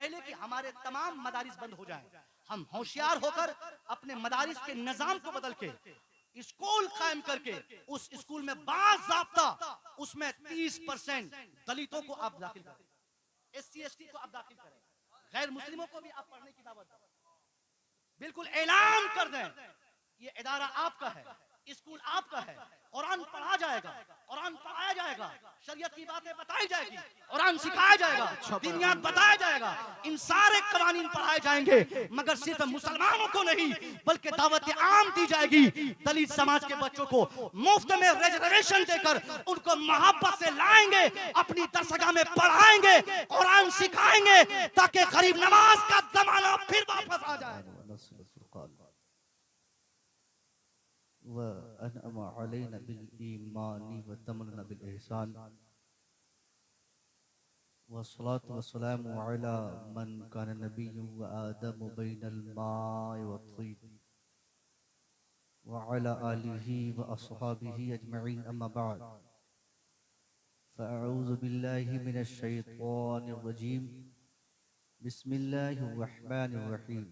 पहले कि हमारे तमाम मदारिस बंद हो जाएं, हम होशियार होकर अपने मदारिस के निजाम को बदल के स्कूल कायम करके उस स्कूल में बाज़ाब्ता उसमें 30% दलितों को आप दाखिल करें, SC ST को आप दाखिल करें, गैर मुस्लिमों को भी आप पढ़ने की दावत दें। बिल्कुल ऐलान कर दें, ये इदारा आपका है, स्कूल आपका है, कुरान पढ़ा जाएगा, कुरान पढ़ाया जाएगा, शरीयत की बातें बताई जाएगी, कुरान सिखाया जाएगा, दीनियात बताया जाएगा, इन सारे कवानीन पढ़ाए जाएंगे, मगर सिर्फ मुसलमानों को नहीं बल्कि दावत आम दी जाएगी। दलित समाज के बच्चों को मुफ्त में रिजर्वेशन देकर उनको मोहब्बत से लाएंगे, अपनी दरसगाह में पढ़ाएंगे, कुरान सिखाएंगे, ताकि गरीब नवाज का जमाना फिर वापस आ जाए। व अनअम अलैना बिल ईमानी व तमन्ना बिल ihsan व सलातु व सलामु अला मन कान नबिय्यु व आदमु बैनल माइ व तीन व अला आलिहि व अस्हाबिहि अजमईन अम्मा बाद फ़अऊज़ु बिल्लाहि मिनश शैतानिर रजीम बिस्मिल्लाहिर रहमानिर रहीम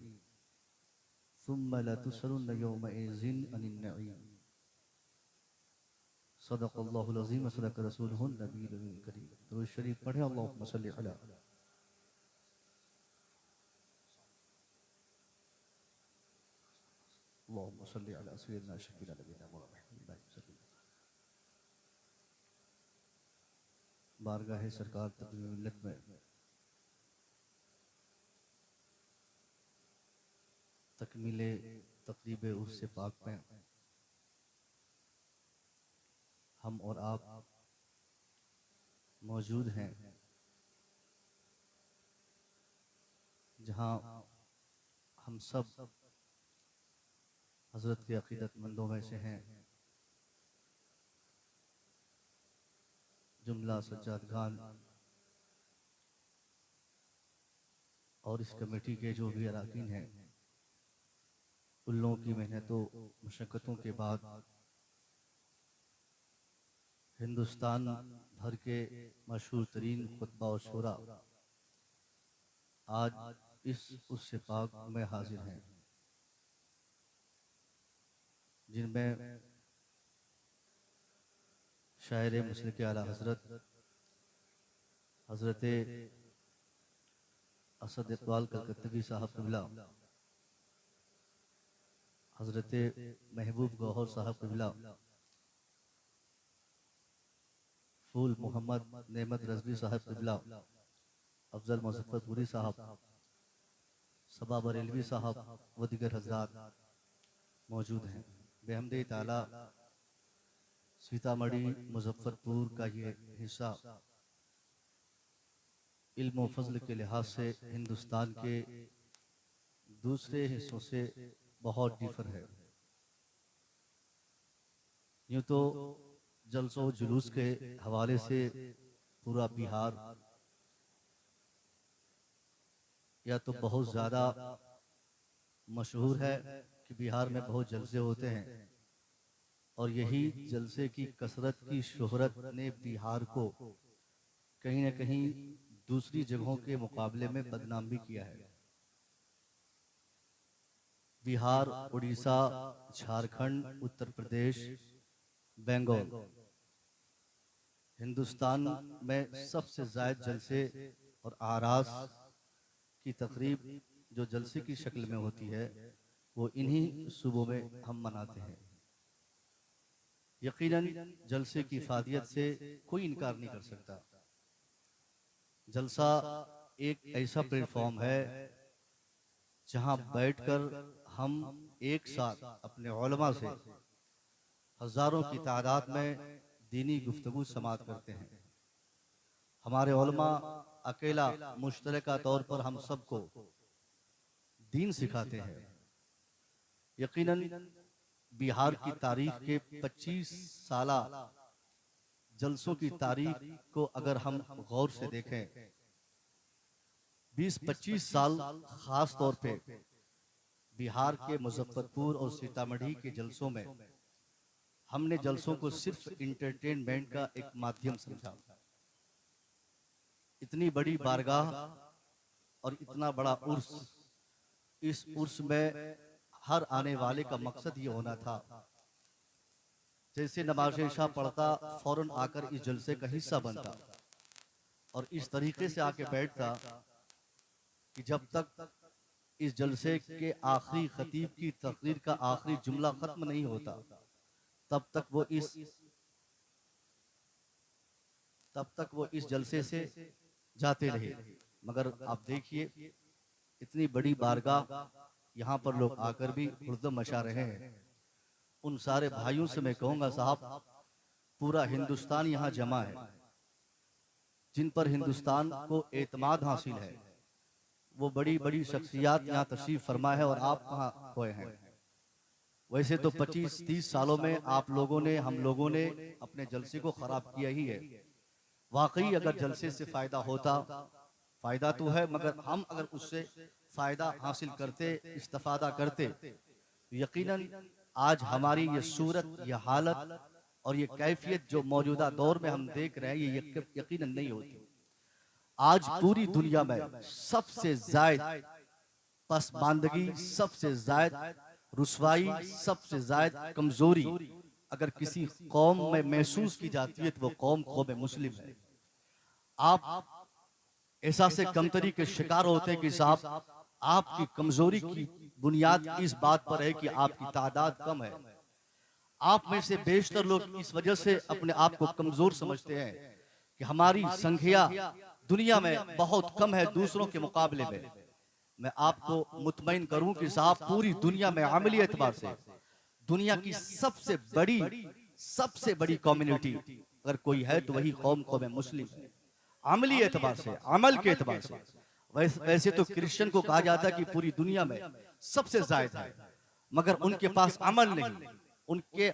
सुम्मा लतुसअलुन्न यौमइज़िन अनिन नईम सदक़ल्लाहुल अज़ीम व सदक़ रसूलुहुन नबीयुल करीम। दुरूद शरीफ पढ़ें। अल्लाहुम्मा सल्लि अला अल्लाहुम्मा सल्लि अला सय्यिदिना शफीना नबीना मुहम्मद। बारगाह सरकार तक़दीम मिल्लत में तकमीले तक़रीब उर्स पाक में हम और आप मौजूद हैं, जहाँ हम सब हज़रत के अक़ीदतमंदों में से हैं। जुमला सज्जाद खान और इस कमेटी के जो भी अरकान हैं, उन लोगों की मेहनतों मशक्क़तों के बाद हिंदुस्तान भर के मशहूर तरीन खुतबा और शूरा आज इस उर्स पाक में हाजिर हैं, जिनमें शायर मुसलिक आला हज़रत असद इक़बाल कलकत्तवी साहब क़िबला, हज़रत महबूब गौहर साहब क़िबला, फूल मोहम्मद नेमत रज़वी साहब क़िबला, अफजल मुज़फ़्फ़रपुरी साहब, सबा बरेलवी साहब व दीगर हज़रात मौजूद हैं। बेहमदे ताला सीतामढ़ी मुज़फ़्फ़रपुर का ये हिस्सा इल्म व फ़ज़ल के लिहाज से हिंदुस्तान के दूसरे हिस्सों से बहुत डिफर है। यूँ तो जलसों जुलूस के हवाले से पूरा बिहार या तो बहुत ज़्यादा मशहूर है कि बिहार में बहुत जलसे होते हैं, और यही जलसे की कसरत की शोहरत ने बिहार को कहीं न कहीं दूसरी जगहों के मुकाबले में बदनाम भी किया है। बिहार, उड़ीसा, झारखंड, उत्तर प्रदेश, बंगाल, हिंदुस्तान में सबसे ज़्यादा जलसे और आरास की तकरीब जो जलसे की शक्ल में होती है, वो इन्हीं सूबों में हम मनाते हैं। यकीनन जलसे की फादियत से कोई इनकार नहीं कर सकता। जलसा एक ऐसा प्लेटफॉर्म है जहां बैठकर हम एक साथ अपने उलमा से हजारों की तादाद में दीनी गुफ्तगू समात करते हैं। हमारे उलमा अकेला मुश्तरका तौर पर हम सबको दीन सिखाते हैं। यकीनन बिहार की तारीख के 25 साला जलसों की तारीख को अगर हम गौर से देखें, 20-25 साल खास तौर पे बिहार के मुजफ्फरपुर और सीतामढ़ी के जलसों में हमने जलसों को सिर्फ इंटरटेनमेंट का एक माध्यम समझा। इतनी बड़ी बारगाह और इतना बड़ा उर्स, इस उर्स में हर आने वाले का मकसद ये होना था, जैसे नमाज इशा पढ़ता फौरन आकर इस जलसे का हिस्सा बनता और इस तरीके से आके बैठता कि जब तक इस जलसे के आखिरी खतीब की तकरीर का आखिरी जुमला खत्म नहीं होता तब तक वो इस जलसे से जाते रहे। मगर आप देखिए इतनी बड़ी बारगाह, यहाँ पर लोग आकर भी हुर्दम मचा रहे हैं। उन सारे भाइयों से मैं कहूंगा साहब, पूरा हिंदुस्तान यहाँ जमा है, जिन पर हिंदुस्तान को एतमाद हासिल है, वो बड़ी बड़ी शख्सियात यहाँ तशरीफ फरमा है और आप कहाँ खोए हैं। वैसे तो 25-30 सालों में आप लोगों ने, हम लोगों ने अपने जलसे को खराब किया ही है। वाकई अगर जलसे से फायदा होता, फायदा तो है, मगर हम अगर उससे फायदा हासिल करते, इस्तेफादा करते, तो यकीनन आज हमारी ये सूरत, ये हालत और ये कैफियत जो मौजूदा दौर में हम देख रहे हैं, ये यकीनन नहीं होती। आज पूरी दुनिया में सबसे ज्यादा पसमानदगी, सबसे ज्यादा रुसवाई, सबसे ज्यादा कमजोरी अगर किसी कौम में महसूस की जाती है तो वो कौम मुस्लिम है। आप एहसास कमतरी के शिकार होते हैं कि साहब आपकी कमजोरी की बुनियाद इस बात पर है कि आपकी तादाद कम है। आप में से बेशतर लोग इस वजह से अपने आप को कमजोर समझते हैं कि हमारी संख्या दुनिया में बहुत कम है दूसरों के मुकाबले में। मैं आपको मुतमईन करूं कि साहब पूरी दुनिया में अमली एतबार से दुनिया की सबसे बड़ी कम्युनिटी अगर कोई है तो वही कौम मुस्लिम है। अमली एतबार से, अमल के एतबार से। वैसे तो क्रिश्चियन को कहा जाता है कि पूरी दुनिया में सबसे ज्यादा है, मगर उनके पास अमल नहीं, उनके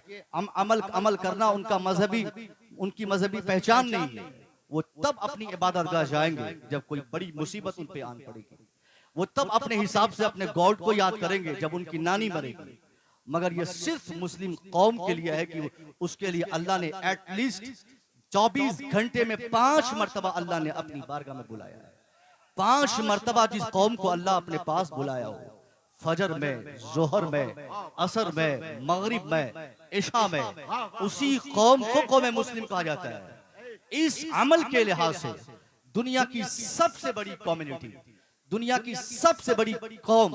अमल करना उनकी मजहबी पहचान नहीं है। वो तब अपनी इबादतगाह जाएंगे जब कोई बड़ी मुसीबत उन पे आन पड़ेगी। वो तब अपने हिसाब से अपने गॉड को याद करेंगे जब उनकी नानी मरेगी। मगर ये सिर्फ मुस्लिम कौम के लिए है कि उसके लिए अल्लाह ने एटलीस्ट 24 घंटे में 5 मरतबा अल्लाह ने अपनी बारगाह में बुलाया है। 5 मरतबा जिस कौम को अल्लाह अपने पास बुलाया हो, फजर में, जोहर में, असर में, मगरिब में, इशा में, उसी कौम को कौम मुस्लिम कहा जाता है। इस अमल के लिहाज से दुनिया की सबसे बड़ी कम्युनिटी, दुनिया की सबसे बड़ी कौम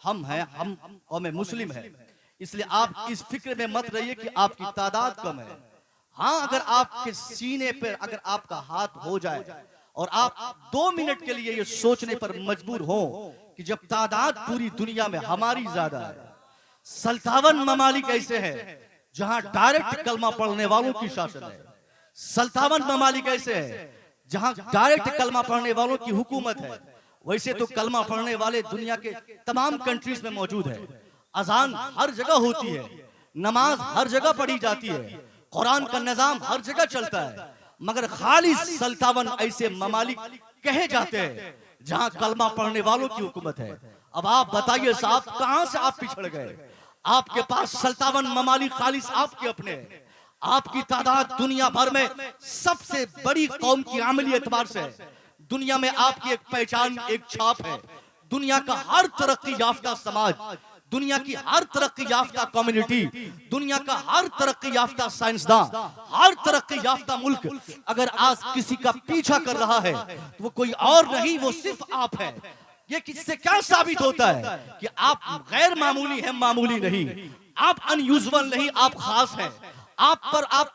हम हैं, हम कौम मुस्लिम है। इसलिए आप इस फिक्र में मत रहिए कि आपकी तादाद कम है। हाँ, अगर आपके सीने पर अगर आपका हाथ हो जाए और आप 2 मिनट के लिए ये सोचने पर मजबूर हो कि जब तादाद पूरी दुनिया में हमारी ज्यादा है, 57 ममालिक ऐसे हैं जहां डायरेक्ट कलमा पढ़ने वालों की शासन है, 57 ममालिक ऐसे हैं जहां डायरेक्ट कलमा पढ़ने वालों की हुकूमत है। वैसे तो कलमा पढ़ने वाले दुनिया के तमाम कंट्रीज में मौजूद है, अजान हर जगह होती है, नमाज हर जगह पढ़ी जाती है, कुरान का निजाम हर जगह चलता है, मगर खाली 57 ऐसे ममालिक कहे जाते हैं जहां कलमा पढ़ने वालों की हुकूमत है। अब आप बताइए साहब, कहां से आप पिछड़ गए? आपके पास 57 ममालिक खालिस आपके अपने हैं। आपकी तादाद दुनिया भर में सबसे बड़ी कौम की अमली एतबार से है। दुनिया में आपकी एक पहचान, एक छाप है। दुनिया का हर तरक्की याफ्ता समाज, दुनिया की हर तरक्की याफ्ता कम्युनिटी, दुनिया का हर तरक्की याफ्ता साइंसदान, हर तरक्की याफ्ता मुल्क अगर आज किसी का पीछा कर रहा है तो वो कोई और नहीं, वो सिर्फ आप है। ये किससे क्या साबित होता है कि आप गैर मामूली हैं, मामूली नहीं, आप अनयूजुअल नहीं, आप खास हैं। आप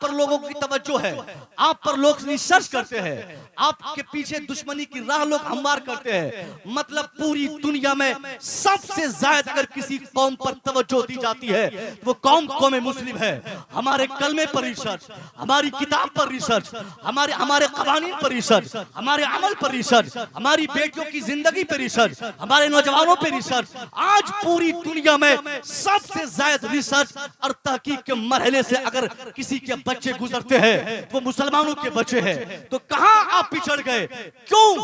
पर लोगों की तवज्जो है, आप पर लोग रिसर्च करते हैं, आपके पीछे दुश्मनी की राह लोग हमवार करते हैं। मतलब पूरी दुनिया में सबसे ज्यादा अगर किसी कौम पर तवज्जो दी जाती है तो वो कौम मुस्लिम है। हमारे कलमे पर रिसर्च, हमारी किताब पर रिसर्च, हमारे कवानीन पर रिसर्च, हमारे अमल पर रिसर्च, हमारी बेटियों की जिंदगी पर रिसर्च, हमारे नौजवानों पर रिसर्च। आज पूरी दुनिया में सबसे ज्यादा रिसर्च और तहकीक के मरहले से अगर किसी के बच्चे गुजरते हैं तो वो मुसलमानों के बच्चे हैं। तो कहां आप पिछड़ गए? क्यों?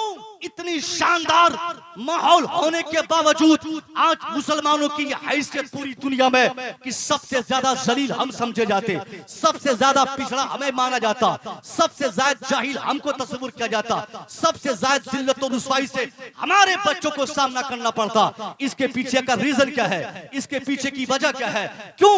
इतनी शानदार माहौल होने के बावजूद आज मुसलमानों की हैसियत पूरी दुनिया में कि सबसे ज्यादा जलील हम समझे जाते, सबसे ज्यादा पिछड़ा हमें माना जाता, सबसे ज्यादा जाहिल हमको तस्वीर किया जाता, सबसे ज्यादा जिल्लत और रुसवाई से हमारे बच्चों को सामना करना पड़ता। इसके पीछे का रीजन क्या है, इसके पीछे की वजह क्या है? क्यों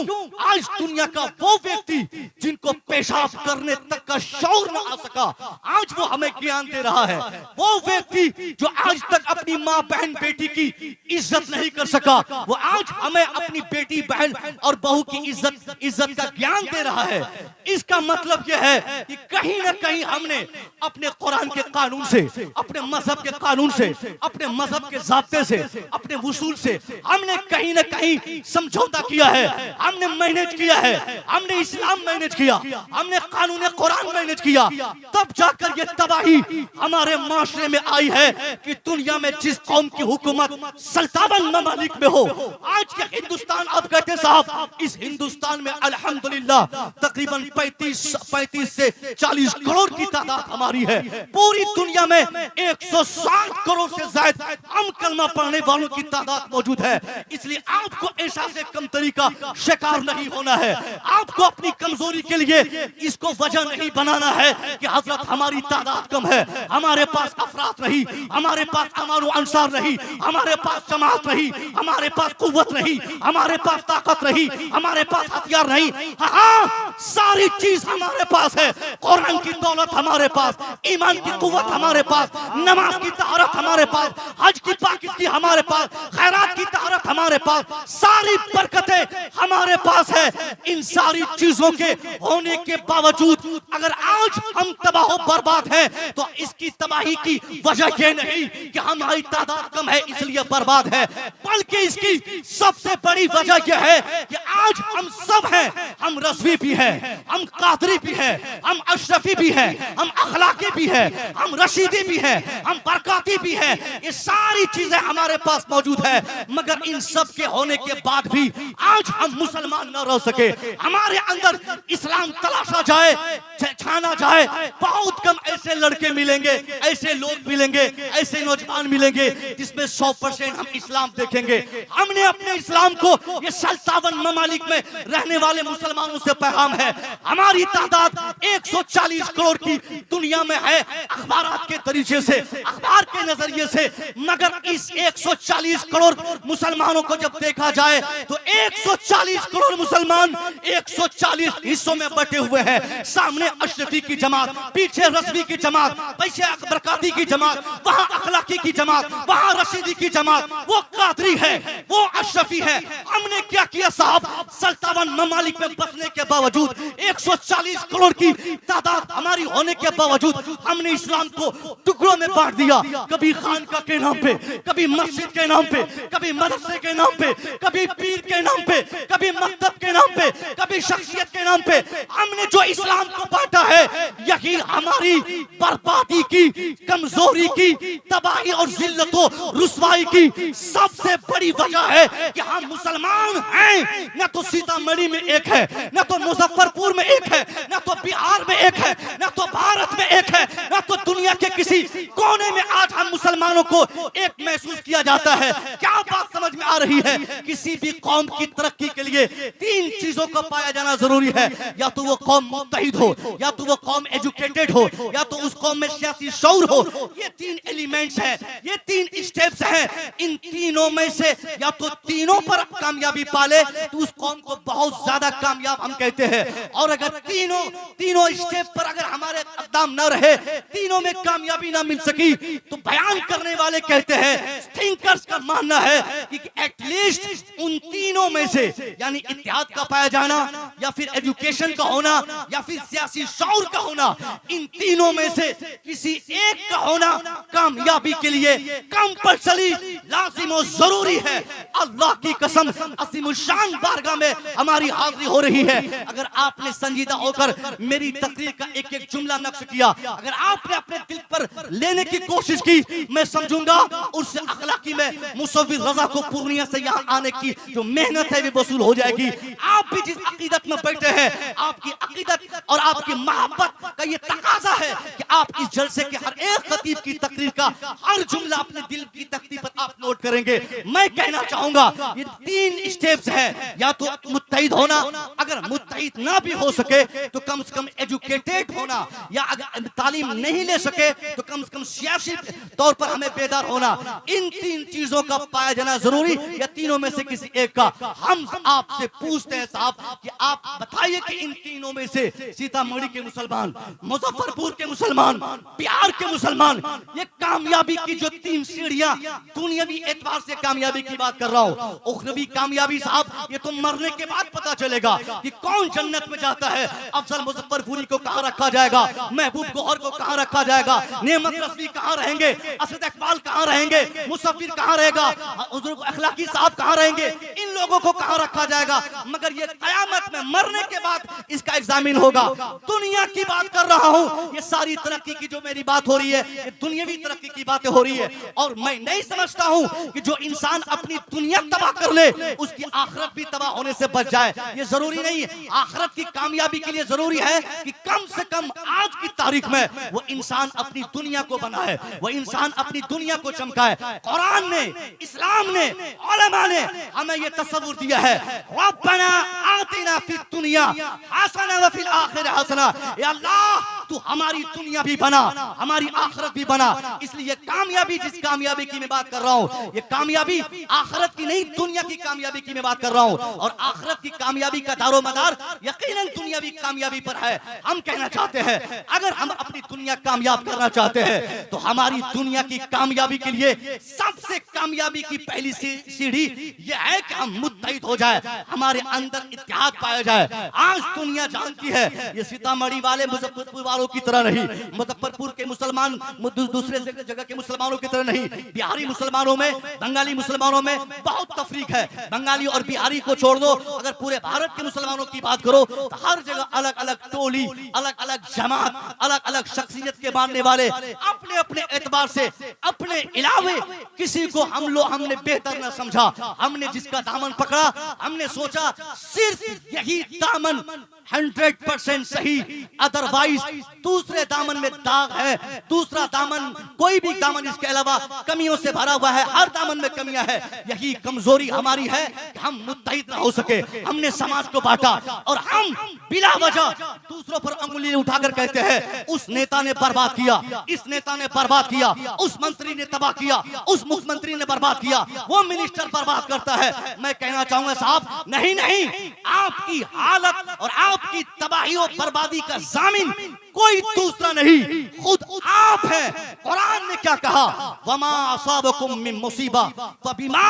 आज दुनिया का वो व्यक्ति जिनको पेशाब करने तक का शौर न आ सका, आज वो हमें ज्ञान दे रहा है। वो व्यक्ति जो आज तक अपनी माँ बहन बेटी की इज्जत नहीं कर सका, वो आज हमें अपनी बेटी बहन और बहू की इज्जत का ज्ञान दे रहा है। इसका मतलब यह है कि कहीं ना कहीं हमने अपने कुरान के कानून से, अपने मजहब के कानून से, अपने मजहब के ज़ाब्ते से, अपने वसूल से हमने कहीं ना कहीं समझौता किया है, हमने मैनेज किया है, हमने इस्लाम मैनेज किया, हमने कानून कुरान मैनेज किया। तब जाकर ये तबाही हमारे माशरे में आई है कि दुनिया में जिस कौम की हुकूमत सल्तावन ममालिक में हो, आज के हिंदुस्तान, आप कहते साहब इस हिंदुस्तान में अल्हम्दुलिल्लाह तकरीबन 35 से 40 करोड़ की तादाद हमारी है। पूरी दुनिया में 160 करोड़ से ज्यादा हम कलमा पढ़ने वालों की तादाद मौजूद है। इसलिए आपको ऐसा से कमतरी का शिकार नहीं होना है। आपको अपनी कमजोरी के लिए इसको वजह नहीं बनाना है कि हजरत हमारी तादाद कम है, हमारे पास अफराद नहीं, हमारे पास अमानो अंसार नहीं, हमारे पास जमात नहीं, हमारे पास कुव्वत नहीं, हमारे पास ताकत नहीं, हमारे पास हथियार नहीं। हाँ, सारी चीज हमारे पास है। कुरान की दौलत हमारे पास, ईमान की कुव्वत हमारे पास, नमाज की तहरत हमारे पास, हज की पाकिज़गी हमारे पास, खैरात की तहरत हमारे पास, सारी बरकतें हमारे पास है। इन सारी चीजों के होने के बावजूद अगर आज हम तबाह बर्बाद हैं, तो इसकी तबाही की वजह यह नहीं कि हमारी तादाद कम है इसलिए बर्बाद है, बल्कि इसकी सबसे बड़ी वजह यह है कि आज हम सब हैं। हम रज़वी भी हैं, हम कादरी भी हैं, हम अशरफी भी हैं, हम अखलाकी भी हैं, हम रशीदी भी हैं, हम बरकाती भी हैं। ये सारी चीजें हमारे पास मौजूद है, मगर इन सब के होने के बाद भी आज हम मुसलमान न रह सके। हमारे अंदर इस्लाम तलाशा जाए, छाना जाए, बहुत कम ऐसे लड़के मिलेंगे, ऐसे लोग मिलेंगे, ऐसे नौजवान मिलेंगे जिसमें 100% हम इस्लाम देखेंगे। हमने अपने इस्लाम को ये 57 ममालिक में रहने वाले मुसलमानों से पैगाम है। हमारी तादाद 140 करोड़ की दुनिया में है अखबारात के तरीके से, अखबार के नजरिए से, मगर इस 140 करोड़ मुसलमानों को जब देखा जाए तो 140 करोड़ मुसलमान 140 हिस्सों में बटे हुए हैं। सामने अशरफी की जमात, पीछे रज़वी की जमात, पीछे बरकाती की जमात, वहां अखलाकी की जमात, वहां रशीदी की जमात, वो कादरी है, वो अशरफी है। हमने क्या किया साहब, 57 ममालिक में बसने के बावजूद, 140 करोड़ की तादाद हमारी होने के बावजूद हमने इस्लाम को टुकड़ों में बांट दिया। कभी खानका के नाम पे, कभी मस्जिद के नाम पे, कभी मदरसे के नाम पे, कभी पीर के नाम पे, कभी मकतब के नाम पे, कभी शख्सियत के नाम पे हमने जो इस्लाम को बांटा है, यही हमारी बर्बादी की, कमजोरी की, तबाही और जिल्लतों रुसवाई की सबसे बड़ी वजह है कि हम मुसलमान हैं। न तो सीतामढ़ी में एक है, न तो मुजफ्फरपुर में एक है, न तो बिहार में एक है, न तो भारत में एक है, न तो दुनिया के किसी कोने में आज हम मुसलमानों को एक महसूस किया जाता है। क्या बात समझ में आ रही है? किसी भी कौम की तरक्की के लिए 3 चीजों का पाया जाना जरूरी है। या तो वो कौम मुत्तहिद हो, या तो वो कौम एजुकेटेड हो, या तो उस कौम में सियासी शऊर हो। ये 3 एलिमेंट्स हैं, ये 3 स्टेप्स हैं। इन तीनों में से या तो तीनों पर कामयाबी पाले तो उस कौम को बहुत ज्यादा कामयाब हम कहते हैं। और अगर तीनों स्टेप पर अगर हमारे इक़दाम न रहे, तीनों में कामयाबी ना मिल सकी, तो बयान करने वाले कहते हैं, थिंकर्स का मानना है कि एटलीस्ट उन तीनों में से, यानी इत्तेहाद का पाया जाना, या फिर एजुकेशन का होना, या फिर सियासी शऊर का होना, इन तीनों में से किसी एक का होना कामयाबी के लिए कंपल्सरी, लाजिम और जरूरी है। अल्लाह की कसम, असीमुल शान बारगाह में हमारी हाजिरी हो रही है। अगर आपने संजीदा होकर मेरी तकरीर का एक एक जुमला नक्श किया, अगर आपने अपने दिल पर लेने की कोशिश की, मैं समझूंगा उससे अखलाकी में मुसव्विर रजा को को पूर्णिया से यहाँ आने की जो मेहनत है वो वसूल हो जाएगी। आप भी जिस अकीदत में बैठे हैं, आपकी अकीदत और आपकी मोहब्बत का ये तकाजा है कि आप इस जलसे के हर एक खतीब की तकरीर का हर जुमला अपने दिल की तख्ती पर आप नोट करेंगे। मैं कहना चाहूंगा ये 3 स्टेप्स हैं, या तो मुत्तहिद होना, अगर मुत्तहिद ना भी हो सके तो कम से कम एजुकेटेड होना, या अगर तालीम नहीं ले सके तो कम से कम सियासी तौर पर हमें बेदार होना। इन 3 चीजों का पाया जाना जरूरी, या तीनों में से किसी एक का। हम आपसे पूछते हैं साहब कि आप बताइए कि इन तीनों में से सीतामढ़ी के मुसलमान, मुजफ्फरपुर के मुसलमान, बिहार के मुसलमान, ये कामयाबी की जो 3 सीढ़ियां, दुनियावी एतबार से कामयाबी की बात कर रहा हूं, उखरवी कामयाबी साहब ये तो मरने के बाद पता चलेगा कि कौन जन्नत में जाता है। अफजल मुजफ्फरपुरी को कहां रखा जाएगा, महबूब गौहर को कहां रखा जाएगा, नेमत रज़वी कहां रहेंगे, असद इकबाल कहां रहेंगे, मुसव्विर कहां रहेगा, हुजूर अखलाकी साहब कहां रहेंगे, इन लोगों को कहां रखा जाएगा। मगर ये कयामत में मरने के बाद इसका एग्जामिन होगा। दुनिया की बात कर रहा हूं, ये सारी तरक्की की जो मेरी बात हो रही है ये दुनियावी तरक्की की बातें हो रही है, और मैं नहीं समझता हूं कि जो इंसान अपनी दुनिया तबाह कर ले उसकी आखिरत भी तबाह होने से बच जाए। ये जरूरी नहीं है। आखिरत की कामयाबी के लिए जरूरी है कि कम से कम आज की तारीख में वो इंसान अपनी दुनिया को बनाए, वो इंसान अपनी दुनिया को चमकाए। कुरान ने, इस्लाम ने, उलमा ने हमें ये तसव्वुर दिया है, रब्बना आतिना फिद दुनिया हसना व फिल आखिरह हसना। या अल्लाह तू हमारी दुनिया भी बना, हमारी आखिरत भी बना। इसलिए कामयाबी, जिस कामयाबी की मैं बात कर रहा हूँ, ये कामयाबी आखिरत की नहीं, दुनिया की कामयाबी की मैं बात कर रहा हूँ। और आखिरत की कामयाबी का दारोमदार यकीनन दुनियावी कामयाबी पर है। हम कहना चाहते हैं अगर हम अपनी दुनिया कामयाब करना चाहते हैं तो हमारी दुनिया की कामयाबी के लिए सबसे कामयाबी की पहली सीढ़ी यह है कि हम मुत्तहिद हो जाए, हमारे अंदर इत्तेहाद पाया जाए। आज दुनिया जानती है ये सीतामढ़ी वाले मुजफ्फरपुर वालों की तरह नहीं, मुजफ्फरपुर के मुसलमान दूसरे जगह के मुसलमानों की तरह नहीं। बिहारी मुसलमानों में, बंगाली मुसलमानों में बहुत तफरीक है। बंगाली और बिहारी को छोड़ दो, अगर पूरे भारत के मुसलमानों की बात करो तो हर जगह अलग अलग टोली, अलग अलग जमात, अलग अलग शख्सियत के मानने वाले अपने अपने एतबार से, अपने इलावे किसी को हमने बेहतर न समझा। हमने जिसका दामन पकड़ा, हमने सोचा सिर्फ यही दामन 100% सही, अदरवाइज दूसरे दामन में दाग है, दूसरा दामन, कोई भी दामन इसके अलावा कमियों से भरा हुआ है, हर दामन में कमियां है। यही कमजोरी हमारी है कि हम मुत्तहिद न हो सके। हमने समाज को बांटा और हम बिला वजह दूसरों पर अंगुली उठाकर कहते हैं उस नेता ने बर्बाद किया, इस नेता ने बर्बाद किया, उस मंत्री ने तबाह किया, उस मुख्यमंत्री ने बर्बाद किया, वो मिनिस्टर बर्बाद करता है। मैं कहना चाहूंगा साहब नहीं नहीं, आपकी हालत और आपकी तबाही और बर्बादी का जामिन कोई दूसरा नहीं, खुद आप हैं। कुरान ने क्या कहा, वमा असाबकुम मिन मुसीबा फबिमा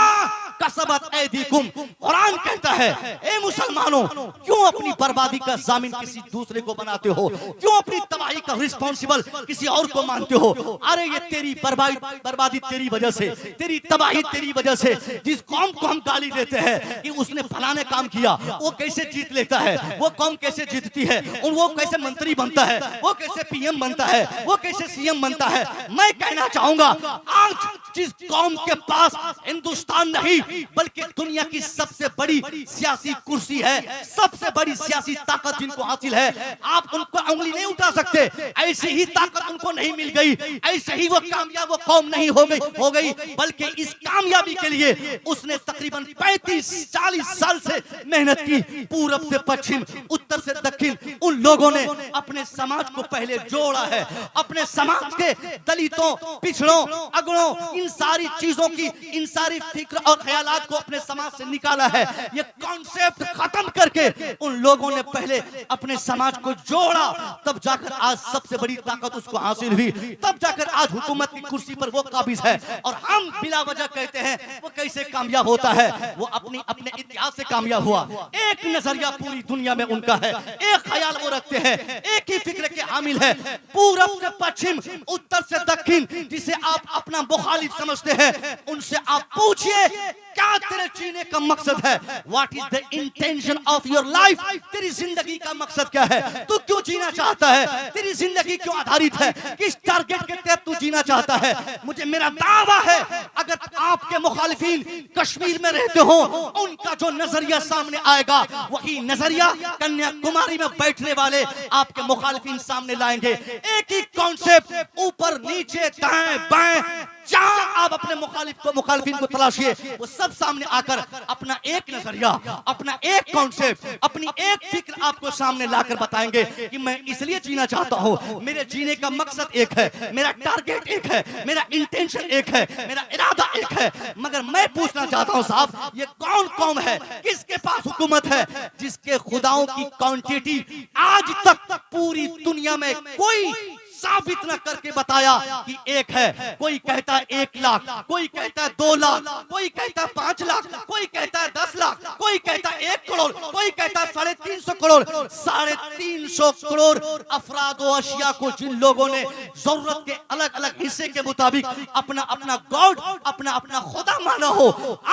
कसबत ऐदीकुम। कुरान कहता है ए मुसलमानों, क्यों अपनी बर्बादी का जामिन किसी दूसरे को बनाते हो, क्यों अपनी तबाही का रिस्पांसिबल किसी और को मानते हो। अरे ये तेरी बर्बादी तेरी वजह से, तेरी तबाही तेरी वजह से। जिस कौम को हम गाली देते हैं कि उसने फलाने काम किया, वो कैसे जीत लेता है, वो कौम कैसे जीतती है, और वो कैसे मंत्री बनता है, वो कैसे पीएम बनता है, वो कैसे सीएम बनता है। मैं कहना चाहूंगा आज जिस कौम के पास हिंदुस्तान नहीं बल्कि दुनिया की सबसे बड़ी सियासी कुर्सी है, सबसे बड़ी सियासी ताकत जिनको हासिल है, आप उनको उंगली नहीं उठा सकते। ऐसी ही ताकत उनको नहीं मिल गई, ऐसे ही वो कामयाब वो कौम नहीं हो गई, बल्कि इस कामयाबी के लिए उसने तकरीबन 35-40 साल से मेहनत की। पूरब से पश्चिम, उत्तर से दक्षिण, उन लोगों ने अपने समाज को पहले जोड़ा है, अपने समाज के दलितों, पिछड़ों, अगड़ों, इन सारी चीजों की, इन सारी फिक्र और ख्यालात को अपने समाज से निकाला है। ये कॉन्सेप्ट खत्म करके उन लोगों ने पहले अपने समाज को जोड़ा, तब जाकर आज सबसे बड़ी ताकत उसको हासिल हुई, तब जाकर आज हुकूमत की कुर्सी पर वो काबिज है। और हम बिला वजह कहते हैं वो कैसे कामयाब होता है, वो अपने इतिहास से कामयाब हुआ। एक नजरिया पूरी दुनिया में उनका है, एक ख्याल वो रखते हैं, एक ही फिक्र के हामिल है। पूरब से पश्चिम, उत्तर से दक्षिण, जिसे आप अपना मुखालिफ समझते हैं, उनसे आप पूछिए क्या तेरे जीने का मकसद है, what is the intention of your life. तेरी जिंदगी का मकसद क्या है, तू क्यों जीना चाहता है, तेरी जिंदगी क्यों आधारित है, किस टारगेट के तहत तू जीना चाहता है। मुझे मेरा दावा है अगर आपके मुखालिफिन कश्मीर में रहते हो, उनका जो नजरिया सामने आएगा वही नजरिया कन्याकुमारी में बैठने वाले आपके मुखालिफिन सामने लाएंगे। एक ही कॉन्सेप्ट, ऊपर नीचे दाएं बाएं, जहां आप अपने मुखालिफिन को तलाशिए, वो सब सामने आकर अपना एक नजरिया, अपना एक कॉन्सेप्ट, अपनी एक फिक्र आपको सामने लाकर बताएंगे कि मैं इसलिए जीना चाहता हूं, मेरे जीने का मकसद एक है, मेरा टारगेट एक है, मेरा इंटेंशन एक है, मेरा इरादा एक है। मगर मैं पूछना चाहता हूं साहब, ये कौन कौम है, किसके पास हुकूमत है, जिसके खुदाओं की क्वांटिटी आज तक पूरी दुनिया में कोई साबित न करके बताया कि एक है। कोई कहता है 1 लाख, कोई कहता है 2 लाख, कोई कहता है 5 लाख, कोई कहता है 10 लाख, कोई कहता है 1 करोड़, कोई कहता है 350 करोड़। 350 करोड़ अफराद व अशिया को जिन लोगों ने जरूरत के अलग अलग हिस्से के मुताबिक अपना अपना गॉड, अपना अपना खुदा माना हो,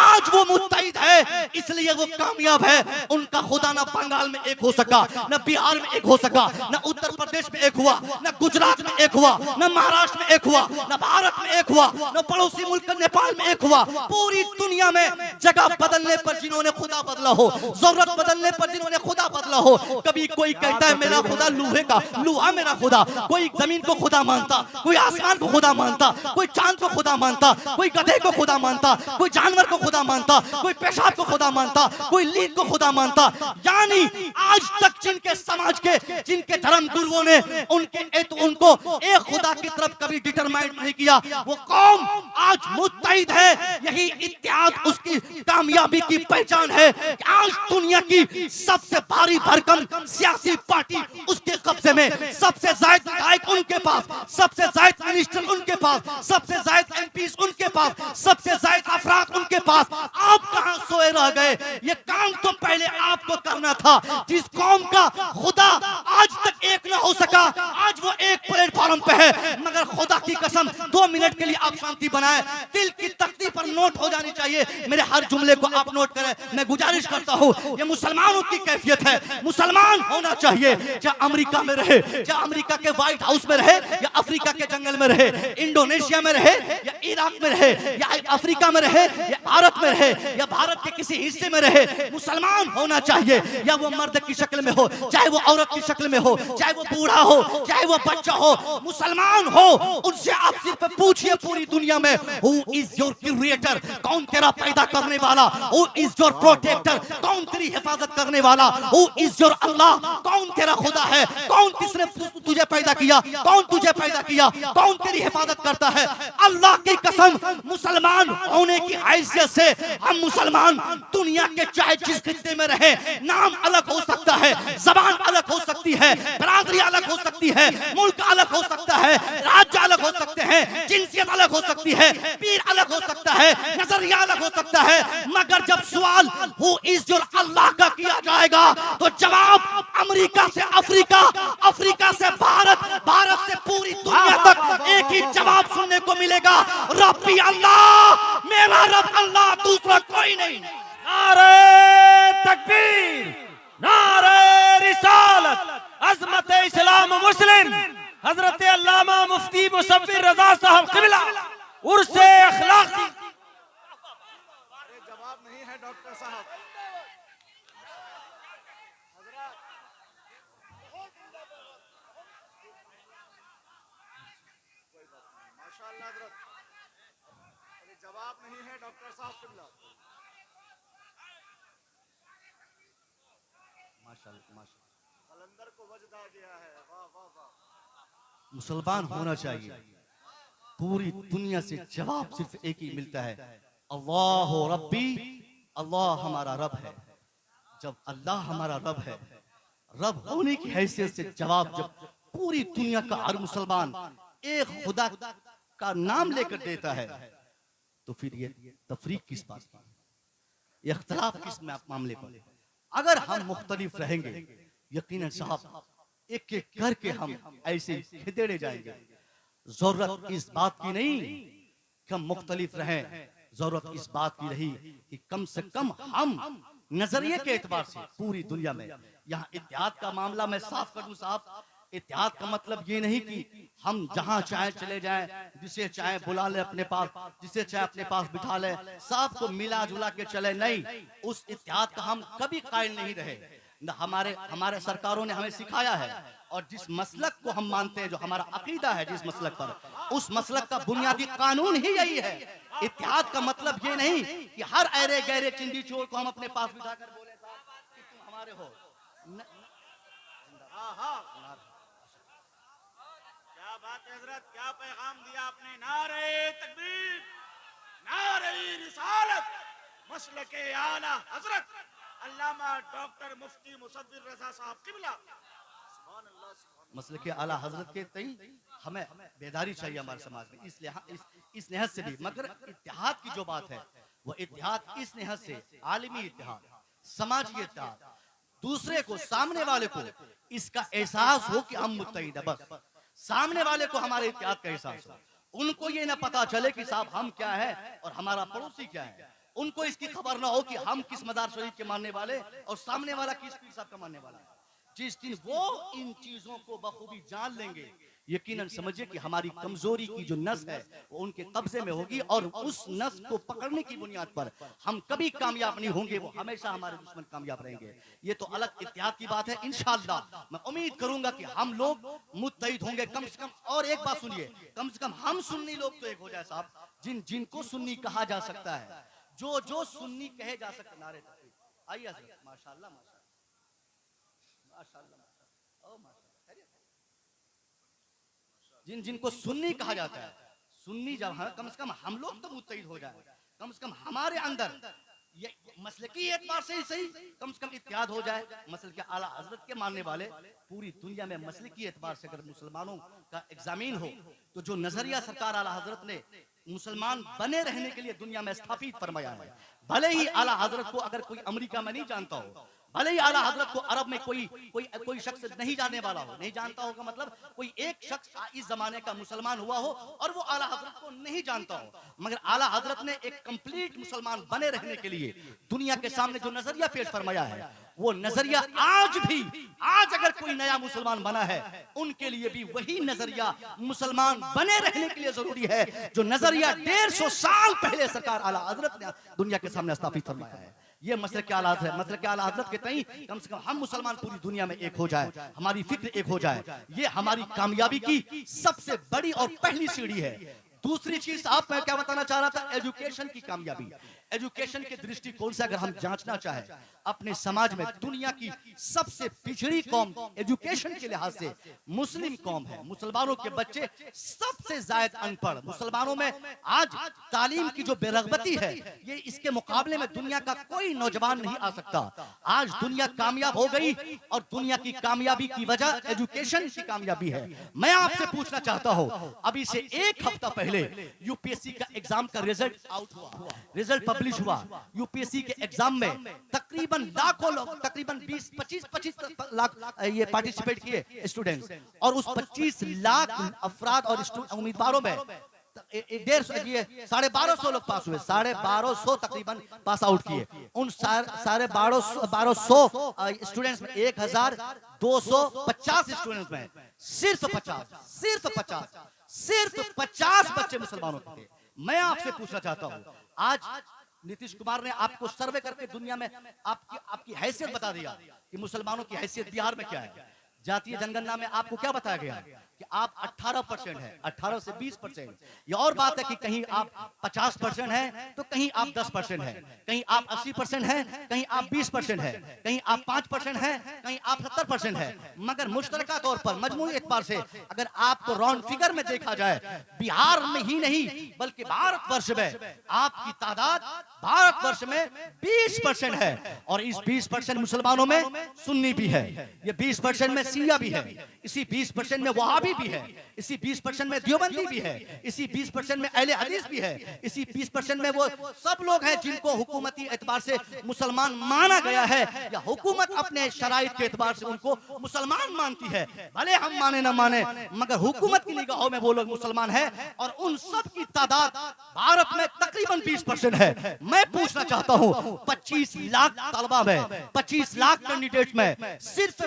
आज वो मुत्तहिद है, इसलिए वो कामयाब है। उनका खुदा ना बंगाल में एक हो सका, न बिहार में एक हो सका, न उत्तर प्रदेश में एक हुआ, न गुजरात में एक हुआ, न महाराष्ट्र में एक हुआ, न भारत में एक हुआ, न पड़ोसी मुल्क नेपाल में एक हुआ। पूरी दुनिया में जगह बदलने पर जिन्होंने खुदा बदला हो, जरूरत बदलने पर जिन्होंने खुदा बदला हो। कभी कोई कहता है मेरा खुदा लोहे का, लोहा मेरा खुदा, कोई जमीन को खुदा मानता, कोई आसमान को खुदा मानता, कोई चांद को खुदा मानता, कोई गधे को खुदा मानता, कोई जानवर को खुदा मानता, कोई पेशाब को खुदा मानता, कोई लीद को खुदा मानता। यानी आज तक जिनके समाज के, जिनके धर्म गुरुओं ने उनको एक खुदा की तरफ कभी डिटरमाइंड नहीं किया, वो कौम आज मुत्तहिद है। यही इत्तेहाद उसकी कामयाबी की पहचान है कि आज दुनिया की सबसे भारी भरकम सियासी पार्टी उसके कब्जे में, सबसे ज्यादा विधायक उनके पास, सबसे ज्यादा मिनिस्टर उनके पास, सबसे ज्यादा एमपीज उनके पास, सबसे ज्यादा अफराद उनके पास। आप कहां सोए रह गए? ये काम तो पहले आपको करना था। जिस कौम का खुदा आज तक एक ना हो सका, आज वो एक प्लेटफॉर्म पे है। मगर खुदा की कसम 2 मिनट के लिए आप शांति बनाए, दिल की तख्ती पर नोट हो जानी चाहिए। मेरे हर जुमले को आप नोट करें, मैं गुजारिश करता हूं। ये मुसलमानों की कैफियत है, मुसलमान होना चाहिए, चाहे अमेरिका में रहे, चाहे अमेरिका के व्हाइट हाउस में रहे, या अफ्रीका के जंगल में रहे, इंडोनेशिया में रहे, या इराक में रहे, या अफ्रीका में रहे, या भारत में रहे, या भारत के किसी हिस्से में रहे, मुसलमान होना चाहिए। या वो मर्द की शक्ल में हो, चाहे वो औरत की शक्ल में हो, चाहे वो बूढ़ा हो, चाहे वो बच्चा हो, मुसलमान हो। उनसे आप सिर्फ पूछिए पूरी दुनिया में, हु इज योर क्रिएटर, कौन तेरा पैदा करने वाला, हु इज योर प्रोटेक्टर, कौन तेरी हिफाजत करने वाला, हु इज योर अल्लाह, कौन तेरा खुदा है, कौन किसने तुझे पैदा किया, कौन तुझे पैदा किया, कौन तेरी हिफाजत करता है। अल्लाह की कसम, मुसलमान होने की हैसियत से हम मुसलमान दुनिया के चाहे जिस खित्ते में रहे, नाम अलग हो सकता है, जबान अलग हो सकती है, बरादरी अलग हो सकती है, मुल्क अलग हो सकता है, राज्य अलग हो सकते हैं, जिनसियत अलग हो सकती है, पीर अलग हो सकता है, नजरिया अलग हो सकता है। मगर जब सवाल हु इज योर अल्लाह का किया जाएगा, तो जवाब अमेरिका से अफ्रीका, अफ्रीका से भारत, भारत से पूरी दुनिया तक एक ही जवाब सुनने को मिलेगा, रब्बी अल्लाह, मेरा रब अल्लाह, दूसरा कोई नहीं। नारे तकबीर, नारे रिसालत, अज़मत इस्लाम मुस्लिम, हजरत अल्लामा मुफ्ती मुसव्विर रजा साहब क़िबला, उर्से अखलाक़ी। जवाब नहीं है डॉक्टर साहब। माशाअल्लाह हजरत, जवाब नहीं है डॉक्टर साहब क़िबला। कलंदर को वजद आ गया है। वाह वाह वाह। मुसलमान होना चाहिए। पूरी दुनिया से जवाब सिर्फ एक ही मिलता है, अल्लाह रब्बी, अल्लाह हमारा रब है। जब अल्लाह हमारा रब है, रब होने की हैसियत से जवाब जब पूरी दुनिया का हर मुसलमान एक खुदा का नाम लेकर देता है, तो फिर ये तफरीक किस बात की, इख्तिलाफ किस मामले पर? अगर हम मुख्तलिफ रहेंगे, यकीनन साहब एक एक करके हम ऐसे खिदेड़े जाएंगे। जरूरत इस बात की नहीं कि हम मुख्तलिफ रहें, जरूरत इस बात की रही कि कम से कम हम नजरिए के एतबार से पूरी दुनिया में, यहाँ इत्तेहाद का मामला मैं साफ कर दूं साहब, इत्तेहाद का मतलब ये नहीं कि हम जहां चाहे चले जाएं, जिसे चाहे बुला ले अपने पास, जिसे चाहे अपने पास बिठा ले, सबको मिला जुला के चले। नहीं, उस इत्तेहाद का हम कभी कायल नहीं रहे। हमारे सरकारों ने हमें सिखाया है, और जिस मसलक को हम मानते हैं, जो हमारा अकीदा है जिस मसलक पर, उस मसलक का बुनियादी कानून ही यही है। इत्तेहाद का मतलब ये नहीं कि हर ऐरे गहरे चिंदी चोर को हम अपने पास बिठाकर बोले कि तुम हमारे हो। क्या बात है हजरत, क्या पैगाम दिया आपने। नारे तकबीर, नारे रिसालत, मसलके आला हजरत अल्लामा डॉक्टर मुफ्ती मुसव्विर रजा साहब किबला। सुभान अल्लाह, सुभान अल्लाह। मसलके आला हजरत के तई हमें बेदारी चाहिए हमारे समाज में, इसलिए इस नेहत से भी। मगर इत्तेहाद की जो बात है, वो इत्तेहाद इस नेहत से, आलमी इत्तेहाद, समाजी इत्तेहाद, दूसरे को, सामने वाले को इसका एहसास हो कि हम मुत्तहिद हैं। बस सामने वाले को हमारे इत्तेहाद का एहसास हो, उनको ये ना पता चले कि साहब हम क्या है और हमारा पड़ोसी क्या है। उनको इसकी खबर ना हो कि हम किस मजार शरीफ के मानने वाले और सामने वाला किस पीर साहब का मानने वाला है। जिस दिन वो इन चीजों को बखूबी जान लेंगे, यकीनन समझिए कि हमारी कमजोरी की जो नस है वो उनके कब्जे में होगी, और उस नस को पकड़ने की बुनियाद पर हम कभी कामयाब नहीं होंगे, वो हमेशा हमारे दुश्मन कामयाब रहेंगे। ये तो अलग इत्तेहाद की बात है। इंशाअल्लाह मैं उम्मीद करूंगा कि हम लोग मुत्तहिद होंगे, कम से कम। और एक बात सुनिए, कम से कम हम सुन्नी लोग तो एक हो जाए साहब, जिनको सुन्नी कहा जा सकता है, जो सुन्नी कहे जा सकते। नारे तकबीर। आइए हज़रत, माशाअल्लाह माशाअल्लाह माशाअल्लाह, ओ माशाअल्लाह। जिनको सुन्नी कहा जाता है, सुन्नी जब है, कम से कम हम लोग तो मुत्तहिद हो जाए, कम से कम हमारे अंदर ये मसलकी एतबार से ही सही, कम से कम इत्तेहाद हो जाए। मसल के आला हजरत के मानने वाले पूरी दुनिया में मसलकी एतबार से अगर मुसलमानों का एग्जामिन हो, तो जो नजरिया सरकार आला हजरत ने मुसलमान बने रहने के लिए दुनिया में स्थापित फरमाया है, भले ही आला हजरत को अगर कोई अमेरिका में नहीं जानता हो, भले ही आला हजरत को अरब में कोई शख्स नहीं जानने वाला हो, नहीं जानता होगा मतलब कोई एक शख्स इस जमाने का मुसलमान हुआ हो और वो आला हजरत को नहीं जानता हो, मगर आला हजरत ने एक कंप्लीट मुसलमान बने रहने के लिए दुनिया के सामने जो नजरिया पेश फरमाया है, वो नजरिया आज अगर कोई नया मुसलमान बना है, उनके लिए भी वही नजरिया मुसलमान बने रहने के लिए जरूरी है, जो नजरिया 150 साल पहले सरकार आला हजरत ने दुनिया के सामने स्थापित फरमाया है। ये मसले के आला है, मसले के आला हजरत के तई कम से कम हम मुसलमान पूरी दुनिया में एक हो जाए, हमारी फिक्र एक हो जाए, ये हमारी कामयाबी की सबसे बड़ी और पहली सीढ़ी है। दूसरी चीज आप मैं क्या बताना चाह रहा था, एजुकेशन की कामयाबी। एजुकेशन के दृष्टिकोण से अगर हम जांचना चाहें अपने समाज में, दुनिया की सबसे पिछड़ी कौम एजुकेशन के लिहाज से मुस्लिम कौम है। मुसलमानों के बच्चे सबसे ज्यादा अनपढ़, मुसलमानों में आज तालीम की जो बेरगबती है, ये इसके मुकाबले में दुनिया का कोई नौजवान नहीं आ सकता। आज दुनिया कामयाब हो गई और दुनिया की कामयाबी की वजह एजुकेशन की कामयाबी है। मैं आपसे पूछना चाहता हूं, अभी से एक हफ्ता पहले यूपीएससी का एग्जाम का रिजल्ट आउट हुआ, रिजल्ट पब्लिश हुआ। यूपीएससी के एग्जाम में तकरीबन लाखों लोग, तकरीबन 20-25 लाख ये पार्टिसिपेट किए स्टूडेंट्स, और उस 25 लाख अफराद और उम्मीदवारों में 1250 लोग पास हुए, 1250 तकरीबन पास आउट किए। उन 1250 स्टूडेंट्स में 1250 स्टूडेंट्स में सिर्फ 50 बच्चे मुसलमानों के थे। मैं आपसे पूछना चाहता हूं, आज नीतीश कुमार ने आपको सर्वे करके दुनिया में आपकी हैसियत बता दिया कि मुसलमानों की हैसियत बिहार में क्या है। जातीय जनगणना में आपको क्या बताया गया कि आप 18% है, 18 से 20%। ये और बात है कि कहीं आप 50% है तो कहीं आप 10% है, कहीं आप 80% है, कहीं आप 20% है, कहीं आप 5% है, कहीं आप 70% है। मगर मुश्तरका तौर पर मजमूई एतबार से अगर आपको राउंड फिगर में देखा जाए, बिहार में ही नहीं बल्कि भारतवर्ष में आपकी तादाद भारतवर्ष में 20% है, और इस 20% मुसलमानों में सुन्नी भी है, ये 20% में शिया भी है, इसी 20% में वहाबी भी है, इसी 20% में देवबंदी भी है, इसी 20% में अहले हदीस भी है, इसी 20% में वो सब लोग हैं जिनको हुकूमती एतबार से मुसलमान माना गया है, या हुकूमत अपने शराइत के एतबार से उनको मुसलमान मानती है। भले हम माने ना माने, मगर हुकूमत की निगाहों में वो लोग मुसलमान है, और उन सब की तादाद भारत में तकरीबन 20% है। मैं पूछ पूछना चाहता हूँ 25 लाख तलबा में, 25 लाख कैंडिडेट में सिर्फ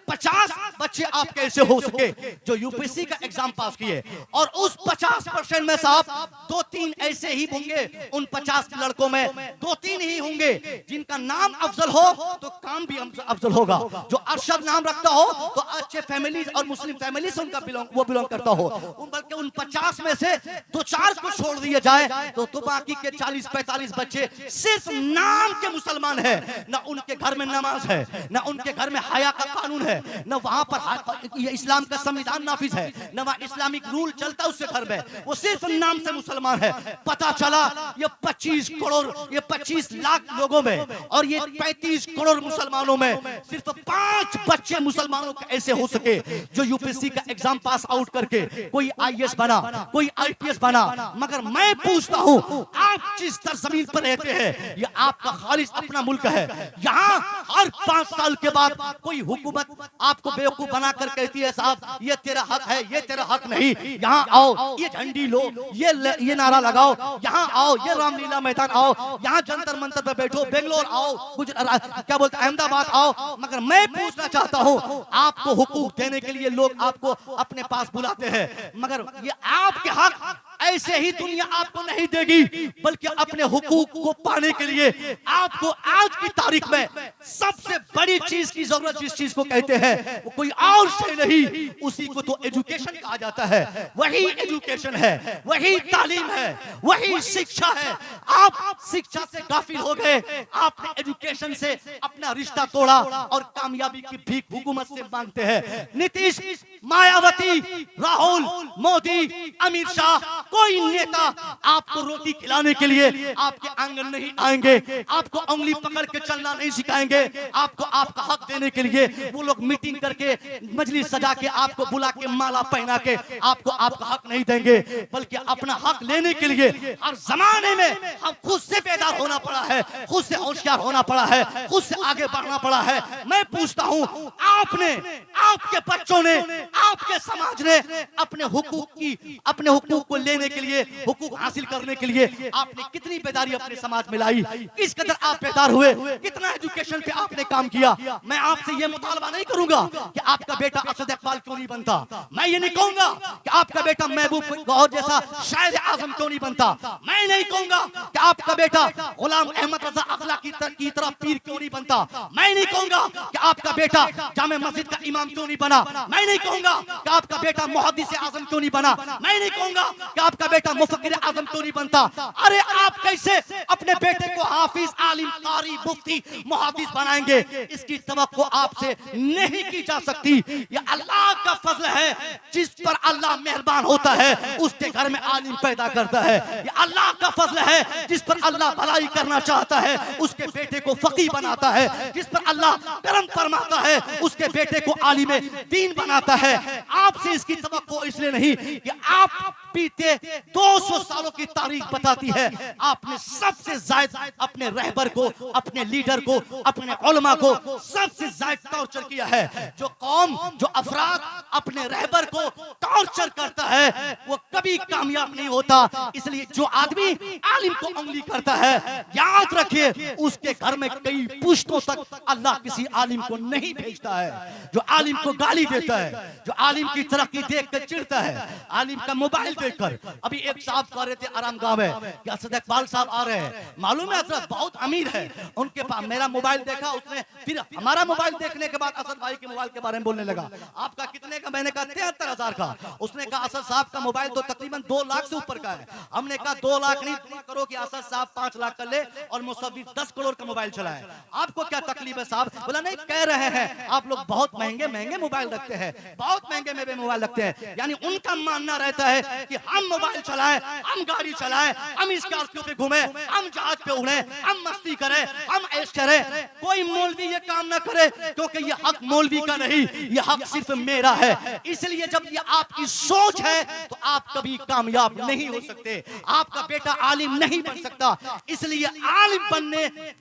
50 बच्चे आप कैसे हो सके जो यूपीएससी का एग्जाम पास किए? और उस 50% में साहब 2-3 ऐसे ही होंगे, उन 50 लड़कों में 2-3 ही होंगे जिनका नाम अफजल हो तो काम भी अफजल होगा। जो अरशद नाम रखता हो तो अच्छे फैमिलीज और मुस्लिम फैमिली से उनका बिलोंग करता हो। बल्कि उन 50 में से 2-4 को छोड़ दिया जाए तो बाकी के 40-45 बच्चे सिर्फ नाम के मुसलमान है, ना उनके घर में नमाज है, ना उनके घर में हया का कानून है, ना वहां पर ये इस्लाम का संविधान नाफिज है, ना वहां इस्लामिक रूल चलता उसके घर में, वो सिर्फ नाम से मुसलमान है। पता चला ये 25 करोड़, ये 25 लाख लोगों में और ये 35 करोड़ मुसलमानों में सिर्फ 5 बच्चे मुसलमानों के ऐसे हो सके जो यूपीएससी का एग्जाम पास आउट करके कोई आईएएस बना, कोई आईपीएस बना। मगर मैं पूछता हूं, आप जिस जमीन पर रहते हैं ये आपका खालिस अपना मुल्क है। यहाँ हर 5 साल के बाद कोई हुकूमत आपको बेवकूफ बनाकर कहती है साहब ये तेरा हक है, ये तेरा हक नहीं, यहाँ आओ, ये झंडी लो, ये नारा लगाओ, यहाँ आओ, ये रामलीला मैदान आओ, यहाँ जंतर मंतर पे बैठो, बेंगलोर आओ, क्या बोलते अहमदाबाद आओ। मगर मैं पूछना चाहता हूँ, आपको हुकूक देने के लिए लोग आपको अपने पास बुलाते हैं, मगर ये आपके हक ऐसे ही दुनिया आपको नहीं देगी, बल्कि अपने हुकूक को पाने के लिए आपको आज की तारीख में सबसे बड़ी चीज की जरूरत, जिस चीज को कहते हैं वो कोई और शय नहीं, उसी को तो एजुकेशन कहा जाता है। वही एजुकेशन है, वही तालीम है, वही शिक्षा है। आप शिक्षा से गाफिल हो गए, आपने एजुकेशन से अपना रिश्ता तोड़ा और कामयाबी की भीख हुकूमत से मांगते हैं। नीतीश, मायावती, राहुल, मोदी, अमित शाह, कोई नेता आपको रोटी खिलाने के लिए आपके आंगन नहीं आएंगे, आपको उंगली पकड़ के चलना नहीं सिखाएंगे, आपको आपका हक देने के लिए वो लोग मीटिंग करके मजलिस सजा के आपको बुला के माला पहना के आपको आपका हक नहीं देंगे, बल्कि अपना हक लेने के लिए हर जमाने में हम खुद से बेदार होना पड़ा है, खुद से होशियार होना पड़ा है, खुद से आगे बढ़ना पड़ा है। मैं पूछता हूं, आपने, आपके बच्चों ने, आपके समाज ने अपने हुकूक को लेने के लिए, हुकूक हासिल करने के लिए आपने कितनी बेदारी अपने समाज में लाई? किस कदर आप बेदार हुए? कितना एजुकेशन पे आपने काम किया? मैं आपसे ये मुतालबा नहीं करूंगा कि आपका बेटा असद इकबाल क्यों नहीं बनता, मैं ये नहीं कहूंगा कि आपका बेटा महबूब गौहर जैसा शायर आजम क्यों नहीं बनता, मैं नहीं कहूंगा कि आपका बेटा गुलाम अहमद रजा अखला की तरह पीर क्यों नहीं बनता, मैं नहीं कहूंगा कि आपका बेटा जामे मस्जिद का इमाम क्यों नहीं बना, मैं नहीं कहूंगा कि आपका बेटा मुहद्दिस आजम क्यों नहीं बना, मैं नहीं कहूंगा कि आपका बेटा मुफक्किर आजम क्यों नहीं बनता। अरे आप कैसे अपने बेटे को हाफिज, आलिम, कारी, मुफ्ती, मुहद्दिस बनाएंगे? इसकी तवक्को आपसे नहीं की जा सकती। ये अल्लाह का फजल है, जिस पर अल्लाह मेहरबान होता है उसके घर में आलिम पैदा करता है। ये अल्लाह का फजल है, जिस पर अल्लाह भलाई करना चाहता है उसके बेटे को फकीह बनाता है, जिस पर अल्लाह करम फरमाता है उसके बेटे को आलिम दीन बनाता है। आपसे इसकी तवक्को इसलिए नहीं कि आप बीते 200 सालों की तारीख बताती है आपने सबसे ज्यादा अपने रहबर को, अपने लीडर को, अपने उलमा को सबसे ज्यादा टॉर्चर किया है। जो कौम, जो अफराद अपने रहबर को टॉर्चर करता है वो कभी कामयाब नहीं होता। इसलिए जो आदमी आलिम को उंगली करता है, याद रखिए उसके घर में कई पुश्तों तक अल्लाह किसी आलिम को नहीं भेजता है। जो आलिम को गाली देता है, जो आलिम की तरक्की देख कर चिढ़ता है, आलिम का मोबाइल देखकर, अभी एक साहब कह रहे थे आराम गांव में कि असद इकबाल साहब आ रहे हैं, मालूम है असद बहुत अमीर है, उनके पास मेरा मोबाइल देखा उसने, फिर हमारा मोबाइल देखने के बाद असद भाई के मोबाइल के बारे में बोलने लगा। आपका कितने का? मैंने कहा 73,000 का। उसने कहा असद साहब का मोबाइल तो तकरीबन 2 लाख से ऊपर का है। हमने कहा 2 लाख नहीं, करो कि असद साहब 5 लाख का ले और मुसव्विर 10 करोड़ का मोबाइल चलाए, आपको क्या तकलीफ है साहब? बोला नहीं, कह रहे हैं आप लोग बहुत महंगे महंगे मोबाइल रखते हैं, बहुत महंगे में मोबाइल रखते हैं। यानी उनका मानना रहता है कि हम मोबाइल चलाएं, हम गाड़ी चलाएं, हम स्कॉर्पियो पे घूमें, हम जहाज पे उड़े, हम मस्ती करें, हम ऐश करें। कोई मौलवी ये काम ना करे, क्योंकि ये हक मौलवी का नहीं, ये हक सिर्फ मेरा है। इसलिए जब ये आपकी सोच है तो आप कभी कामयाब नहीं हो सकते, आपका बेटा आलिम नहीं बन सकता। इसलिए आलिम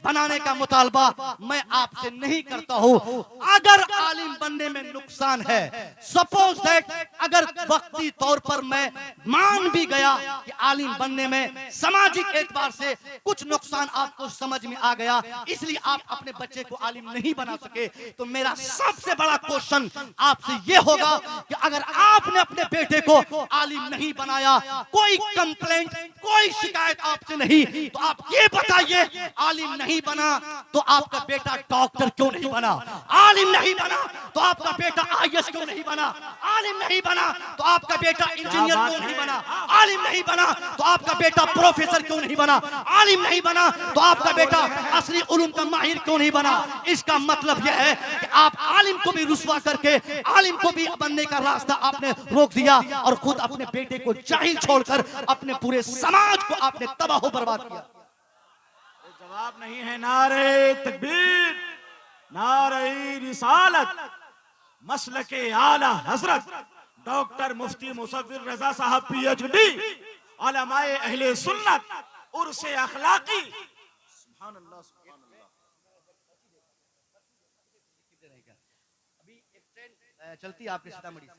बनाने का मुतालबा मैं आपसे नहीं करता हूं। अगर आलिम बनने में नुकसान है, सपोज दैट अगर वक्ती तौर पर मैं मान भी गया कि आलिम बनने में सामाजिक एतबार से कुछ नुकसान आपको समझ में आ गया, इसलिए आप अपने बच्चे को आलिम नहीं बना सके, तो मेरा सबसे बड़ा क्वेश्चन आपसे ये होगा कि अगर आपने अपने बेटे को आलिम नहीं बनाया, कोई कंप्लेंट, कोई शिकायत आपसे नहीं, तो आप ये बताइए आलिम नहीं बना तो आपका बेटा डॉक्टर क्यों नहीं बना? आलिम नहीं बना तो आपका बेटा आईएएस क्यों नहीं बना? आलिम नहीं बना तो आपका बेटा इंजीनियर क्यों नहीं बना? आलिम नहीं बना तो आपका बेटा प्रोफेसर क्यों नहीं बना? आलिम नहीं बना तो आपका बेटा असली उलूम का माहिर क्यों नहीं बना? इसका मतलब यह है कि आप आलिम को भी रुस्वा करके आलिम को भी बनने का रास्ता आपने रोक दिया और खुद अपने बेटे को जाहिल छोड़कर अपने पूरे समाज को आपने तबाह बर्बाद किया। जवाब नहीं है। नारे तकबीर, नारे रिसालत, मसलके आला हजरत डॉक्टर मुफ्ती मुसव्विर रजा साहब पीएचडी, उलमाए अहले सुन्नत, उर्से अखलाकी। सुभान अल्लाह, सुभान अल्लाह। अभी एक ट्रेन चलती है आपके सीतामढ़ी से,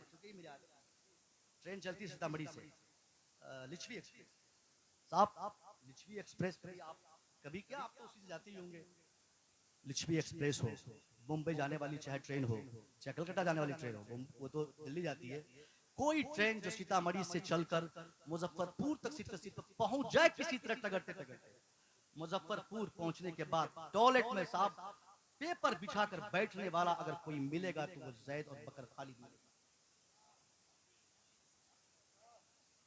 ट्रेन चलती है सीतामढ़ी से, लिच्छवी एक्सप्रेस। साहब लिच्छवी एक्सप्रेस पर आप कभी क्या, आप तो उसी से जाते ही होंगे। लिच्छवी एक्सप्रेस हो, मुंबई जाने वाली चाहे ट्रेन हो, चाहे कलकत्ता जाने वाली ट्रेन हो, वो तो दिल्ली जाती है। कोई ट्रेन जो सीतामढ़ी से चलकर मुजफ्फरपुर तक सीट पर पहुंच जाए किसी तरह टगरते टगरते, मुजफ्फरपुर पहुंचने के बाद टॉयलेट में साहब पेपर बिछाकर बैठने वाला अगर कोई मिलेगा तो वो जैद और बकर खालिद मिलेगा।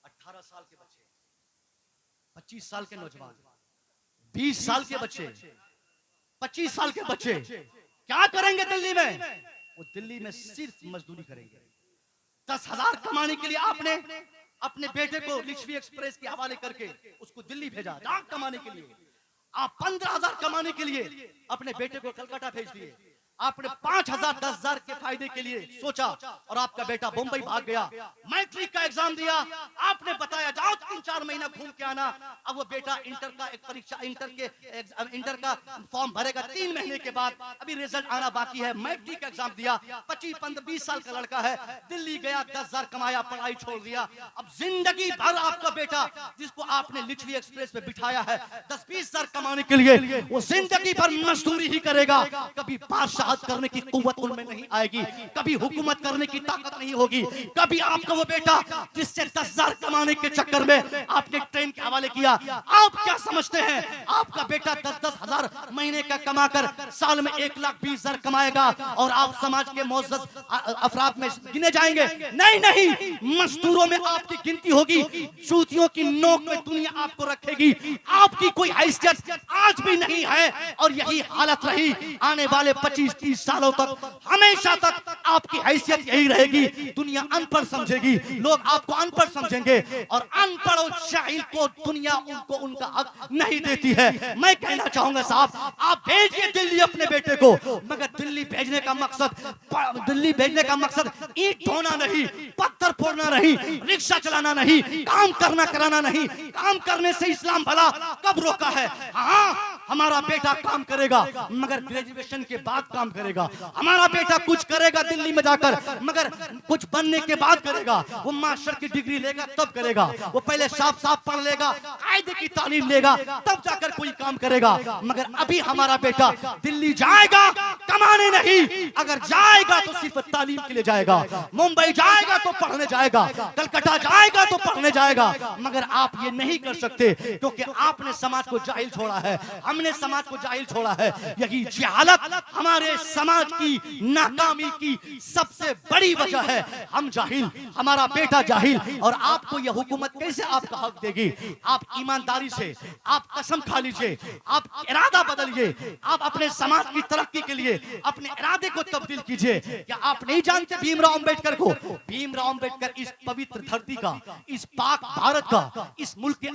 18 साल के बच्चे, 25 साल के नौजवान, 20 साल के बच्चे, 25 साल के बच्चे क्या करेंगे दिल्ली में? वो दिल्ली में सिर्फ मजदूरी करेंगे। 10,000 कमाने के लिए आपने अपने बेटे को लिच्छवी एक्सप्रेस के हवाले करके उसको दिल्ली भेजा लाख कमाने के लिए। आप 15,000 कमाने के लिए अपने बेटे को कलकत्ता भेज दिए। आपने 5,000 10,000 के फायदे के लिए सोचा और आपका बेटा मुंबई भाग गया। मैट्रिक का एग्जाम दिया, आपने बताया जाओ 3-4 महीना घूम के आना। अब वो बेटा इंटर का एक परीक्षा, इंटर का फॉर्म भरेगा 3 महीने के बाद, अभी रिजल्ट आना बाकी है। मैट्रिक का एग्जाम दिया, 25-20 साल का लड़का है, दिल्ली गया, 10,000 कमाया, पढ़ाई छोड़ दिया। अब जिंदगी भर आपका बेटा जिसको आपने लिच्छवी एक्सप्रेस पे बिठाया है 10-20 हजार कमाने के लिए, वो जिंदगी भर मजदूरी ही करेगा। कभी बादशाह करने की कुव्वत उनमें नहीं आएगी, कभी हुकूमत करने की ताकत नहीं होगी। कभी आपका वो बेटा जिससे 10,000 कमाने के चक्कर में आपने ट्रेन के हवाले किया, आप क्या समझते हैं आपका बेटा 10-10 हजार महीने का कमाकर साल में 1,20,000 कमाएगा और आप समाज के मोअज़्ज़ज़ अफराद में गिने जाएंगे? नहीं नहीं, मजदूरों में आपकी गिनती होगी, जूतियों की नोक में दुनिया आपको रखेगी। आपकी कोई हैसियत आज भी नहीं है और यही हालत रही आने वाले 25-30 सालों तक, हमेशा तक आपकी हैसियत यही रहेगी। दुनिया अनपढ़ समझेगी, लोग आपको अनपढ़ समझेंगे और अनपढ़ और जाहिल को दुनिया उनको उनका हक नहीं देती है। मैं कहना चाहूंगा साहब, आप भेजिए दिल्ली अपने बेटे को, मगर दिल्ली भेजने का मकसद ईंट ढोना नहीं, पत्थर फोड़ना नहीं, रिक्शा चलाना नहीं, काम करना कराना नहीं। काम करने से इस्लाम भला कब रोका है? हाँ, हमारा बेटा काम करेगा मगर ग्रेजुएशन के बाद काम करेगा। हमारा बेटा कुछ करेगा दिल्ली में जाकर, मगर कुछ बनने के बाद करेगा। वो मास्टर की डिग्री लेगा तब करेगा, वो पहले साफ पढ़ लेगा, कायदे की तालीम लेगा, तब जाकर कोई काम करेगा। मगर अभी हमारा बेटा दिल्ली जाएगा कमाने नहीं, अगर जाएगा तो सिर्फ तालीम के लिए जाएगा। मुंबई जाएगा तो पढ़ने जाएगा, कलकत्ता जाएगा तो पढ़ने जाएगा। मगर आप ये नहीं कर सकते क्योंकि आपने समाज को जाहिल छोड़ा है, हमने समाज को जाहिल छोड़ा है। यही जहालत हमारे समाज की नाकामी की सबसे बड़ी वजह है। हम जाहिल, हमारा बेटा जाहिल, और आपको यह हुकूमत कैसे आपका हक देगी? आप ईमानदारी से आप कसम खा लीजिए, आप इरादा बदलिए, आप अपने समाज की तरक्की के लिए अपने इरादे को तब्दील कीजिए। क्या आप नहीं जानते भीमराव अंबेडकर को? भीमराव अंबेडकर इस पवित्र धरती का, इस पाक भारत का, इस मुल्क के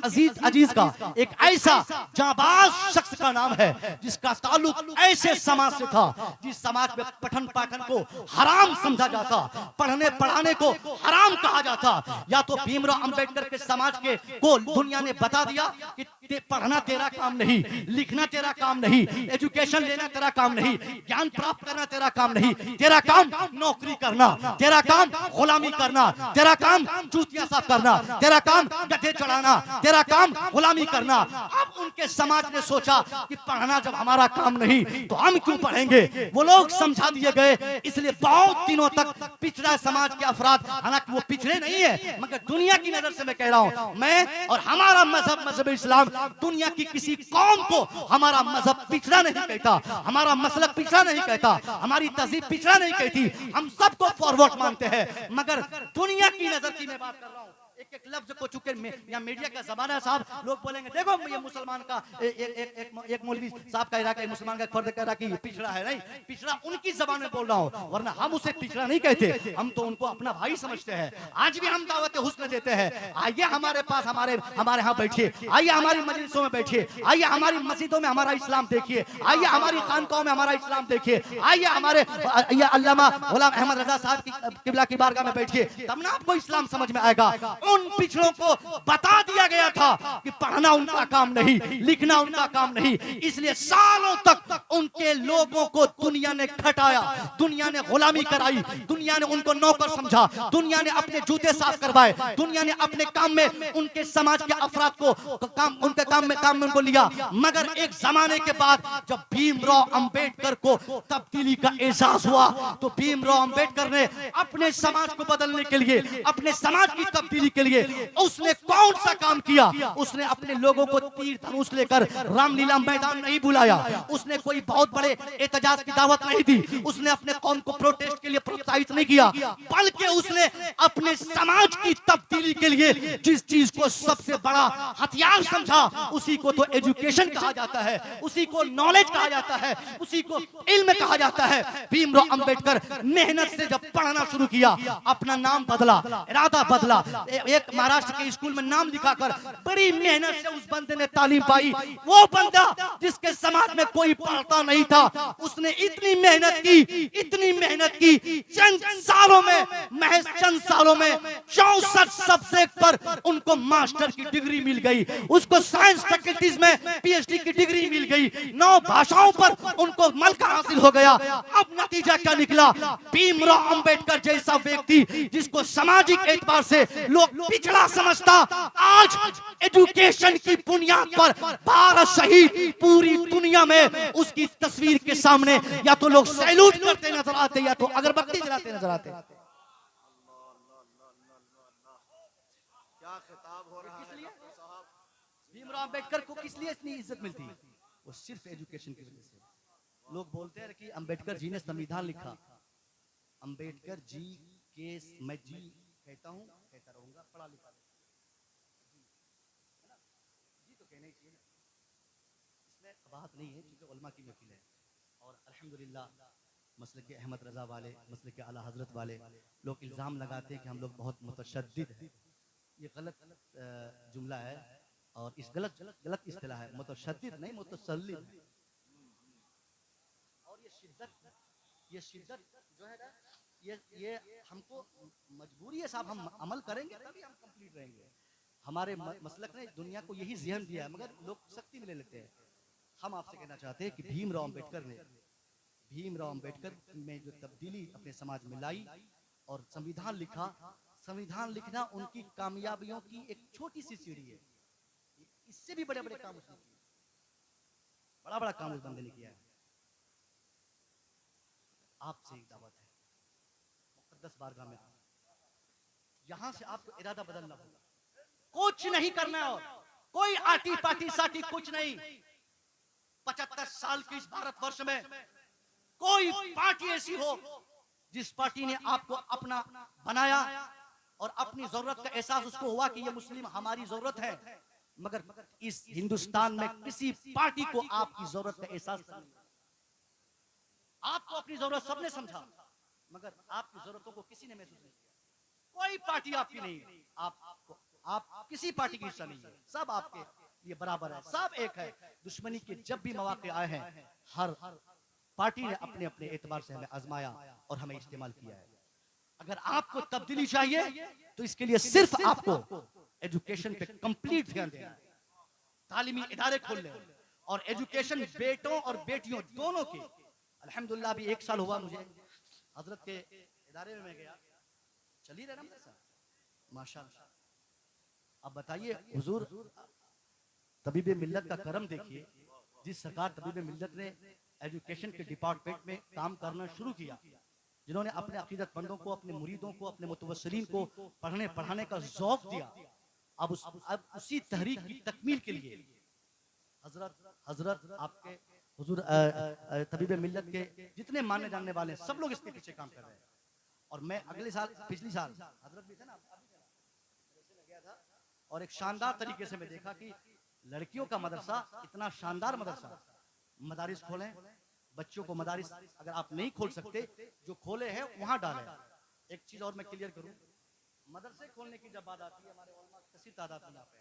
अजीज का एक ऐसा जाबाज शख्स का नाम है जिसका ताल्लुक ऐसे समाज से था जिस समाज में पठन पाठन को हराम समझा जाता, पढ़ने पढ़ाने को हराम कहा जाता। या तो भीमराव अंबेडकर के समाज के को दुनिया ने बता दिया कि पढ़ना तेरा काम नहीं, लिखना तेरा काम नहीं, एजुकेशन लेना तेरा काम नहीं, ज्ञान प्राप्त करना तेरा काम नहीं, तेरा काम नौकरी करना, तेरा काम गुलामी करना, तेरा काम जूतियां साफ करना, तेरा काम गधे चढ़ाना, तेरा काम गुलामी करना। अब उनके समाज ने सोचा कि पढ़ना जब हमारा काम नहीं तो हम क्यों पढ़ेंगे। वो लोग समझा दिए गए, इसलिए बहुत दिनों तक पिछड़ा समाज के अफराद, हालांकि वो पिछड़े नहीं है मगर दुनिया की नजर से मैं कह रहा हूं, मैं और हमारा मजहब इस्लाम दुनिया की किसी कौम को हमारा मजहब पिछड़ा नहीं कहता, हमारा मसलक पिछड़ा नहीं कहता, हमारी तहजीब पिछड़ा नहीं कहती, हम सबको फॉरवर्ड मानते हैं। मगर दुनिया की नजर की मैं बात कर रहा हूं, एक एक लफ्ज को चुके या मीडिया का जमाना है साहब, लोग बोलेंगे देखो ये मुसलमान का एक मौलवी साहब कह रहा है, मुसलमान का फर्द कह रहा है कि पिछड़ा है। नहीं, पिछड़ा उनकी जबान में बोल रहा हूं, वरना हम उसे पिछड़ा नहीं कहते, हम तो उनको अपना भाई समझते हैं। आज भी हम दावत हुस्न देते हैं, आइए हमारे पास, हमारे यहाँ बैठिए, आइए हमारी मजलिसों में बैठिए, आइए हमारी मस्जिदों में हमारा इस्लाम देखिए, आइए हमारी खानकाहों में हमारा इस्लाम देखिए, आइए हमारे अल्लामा गुलाम अहमद रजा साहब की किबला की बारगाह में बैठिए, तब ना आपको इस्लाम समझ में आएगा। उन पिछड़ों को बता दिया गया था कि पढ़ना उनका काम नहीं, लिखना उनका काम नहीं, इसलिए सालों तक उनके लोगों को दुनिया ने खटाया, दुनिया ने गुलामी कराई, दुनिया ने उनको नौकर समझा, दुनिया ने अपने जूते साफ करवाए, दुनिया ने अपने काम में उनके समाज के अफराद को उनके काम में उनको लिया। मगर एक जमाने के बाद जब भीमराव अंबेडकर को तब्दीली का एहसास हुआ तो भीमराव अंबेडकर ने अपने समाज को बदलने के लिए, अपने समाज की तब्दीली के लिए उसने कौन सा काम किया। उसने अपने लोगों को तीर धनुष लेकर रामलीला मैदान नहीं बुलाया, उसने कोई बहुत बड़े एहतजाज की दावत नहीं दी, उसने अपने कौम को प्रोटेस्ट के लिए प्रोत्साहित नहीं किया, बल्कि उसने अपने समाज की तब्दीली के लिए जिस चीज को सबसे बड़ा हथियार समझा उसी को तो एजुकेशन कहा जाता है, उसी को नॉलेज कहा जाता है, उसी को इल्म कहा जाता है। भीमराव अंबेडकर मेहनत से जब पढ़ना शुरू किया, अपना नाम बदला, इरादा बदला, एक महाराष्ट्र के स्कूल में नाम लिखाकर बड़ी मेहनत से उस बंदे ने तालीम पाई। वो बंदा जिसके समाज में कोई पढ़ता नहीं था, उसने इतनी मेहनत की, चंद सालों में, महज चंद सालों में 64 सब्जेक्ट पर उनको मास्टर की डिग्री मिल गई, उसको साइंस फैकल्टीज में पीएचडी की डिग्री मिल गई, 9 भाषाओं पर उनको मलका हासिल हो गया। अब नतीजा क्या निकला? भीमराव अंबेडकर जैसा व्यक्ति जिसको सामाजिक एतबार से लोग पिछड़ा समझता, आज एजुकेशन की बुनियाद पर भारत सहित पूरी दुनिया में उसकी तस्वीर के सामने या तो लोग सैल्यूट करते नजर आते या तो अगरबत्ती जलाते नजर आते। क्या खिताब हो रहा है डॉक्टर साहब? भीमराव अंबेडकर को किस लिए इतनी इज्जत मिलती है? वो सिर्फ एजुकेशन की वजह से। लोग बोलते हैं कि अंबेडकर जी ने संविधान लिखा, अंबेडकर जी के मैं जी कहता हूं, कहता रहूंगा, पढ़ा लिखा जी तो कहना ही चाहिए ना, इसमें बात नहीं है क्योंकि उलमा की महफिल है। और अल्हम्दुलिल्लाह मसलक अहमद रजा वाले, मसलक आला हजरत वाले लोग इल्जाम लगाते हैं कि हम लोग बहुत मुतशद्दिद हैं। ये गलत जुमला है और इस गलत इस्तिलाह है। मुतशद्दिद नहीं, मुतसल्लिद। और ये शिद्दत जो है ना, ये हमको मजबूरी है साहब, हम अमल करेंगे तभी हम कंप्लीट रहेंगे। हमारे मसलक ने दुनिया को यही ज़हन दिया है मगर लोग सख्ती में ले लेते हैं। हम आपसे कहना चाहते हैं कि भीमराव अंबेडकर में जो तब्दीली अपने समाज में लाई और संविधान लिखा, संविधान लिखना उनकी कामयाबियों की एक छोटी सी सीढ़ी है। इससे भी बड़े बड़े काम उसने किए, बड़ा बड़ा काम उस बंदे ने किया है। आपसे एक दावत है, मुक़द्दस बारगाह में यहां से आपको इरादा बदलना होगा, कुछ नहीं करना है और कोई आटी पाटी साटी कुछ नहीं। 75 साल की इस भारतवर्ष में कोई पार्टी ऐसी हो जिस पार्टी ने आपको अपना बनाया और अपनी जरूरत का एहसास उसको हुआ कि ये मुस्लिम हमारी जरूरत है, मगर इस हिंदुस्तान में किसी पार्टी को आपकी जरूरत का एहसास नहीं। आपको अपनी जरूरत सबने समझा मगर आपकी जरूरतों को किसी ने महसूस नहीं किया। कोई पार्टी आपकी नहीं, आप किसी पार्टी की हिस्सा नहीं है, सब आपके ये बराबर है, सब एक है। दुश्मनी के जब भी मौके आए हैं, हर पार्टी ने अपने अपने एतबार से हमें आजमाया और हमें इस्तेमाल किया है। अगर आपको तब्दीली चाहिए तो इसके लिए सिर्फ आपको एजुकेशन पे कंप्लीट ध्यान देना है, तालीमी इदारे खोल ले और एजुकेशन बेटों और बेटियों दोनों के। अल्हम्दुलिल्लाह अभी 1 साल हुआ मुझे हजरत के इदारे में मैं गया, चल ही रहे ना माशाअल्लाह। अब बताइए हुजूर, तबीब मिल्लत का करम देखिए, जिस सरकार तबीब मिल्लत ने एजुकेशन के डिपार्टमेंट में काम करना शुरू किया, जिन्होंने अपने अकीदतमंदों को, अपने मुरीदों को, अपने मुतवस्सिलीन को पढ़ने पढ़ाने का ज़ौक़ दिया, अब उसी तहरीक की तकमील के लिए हजरत आपके हुजूर तबीब मिल्लत के जितने मानने जानने वाले हैं, सब लोग इसके पीछे काम कर रहे हैं। और मैं अगले साल, पिछली साल हजरत भी थे ना, गया था और एक शानदार तरीके से मैं देखा कि लड़कियों का मदरसा, इतना शानदार मदरसा, मदारिस खोलें बच्चों को। मदारिस अगर आप नहीं खोल सकते, जो खोले हैं वहां डालें। एक चीज और मैं क्लियर करूं, मदरसे खोलने की जब बात आती है, हमारे उलमा कसीर तादाद में यहाँ पे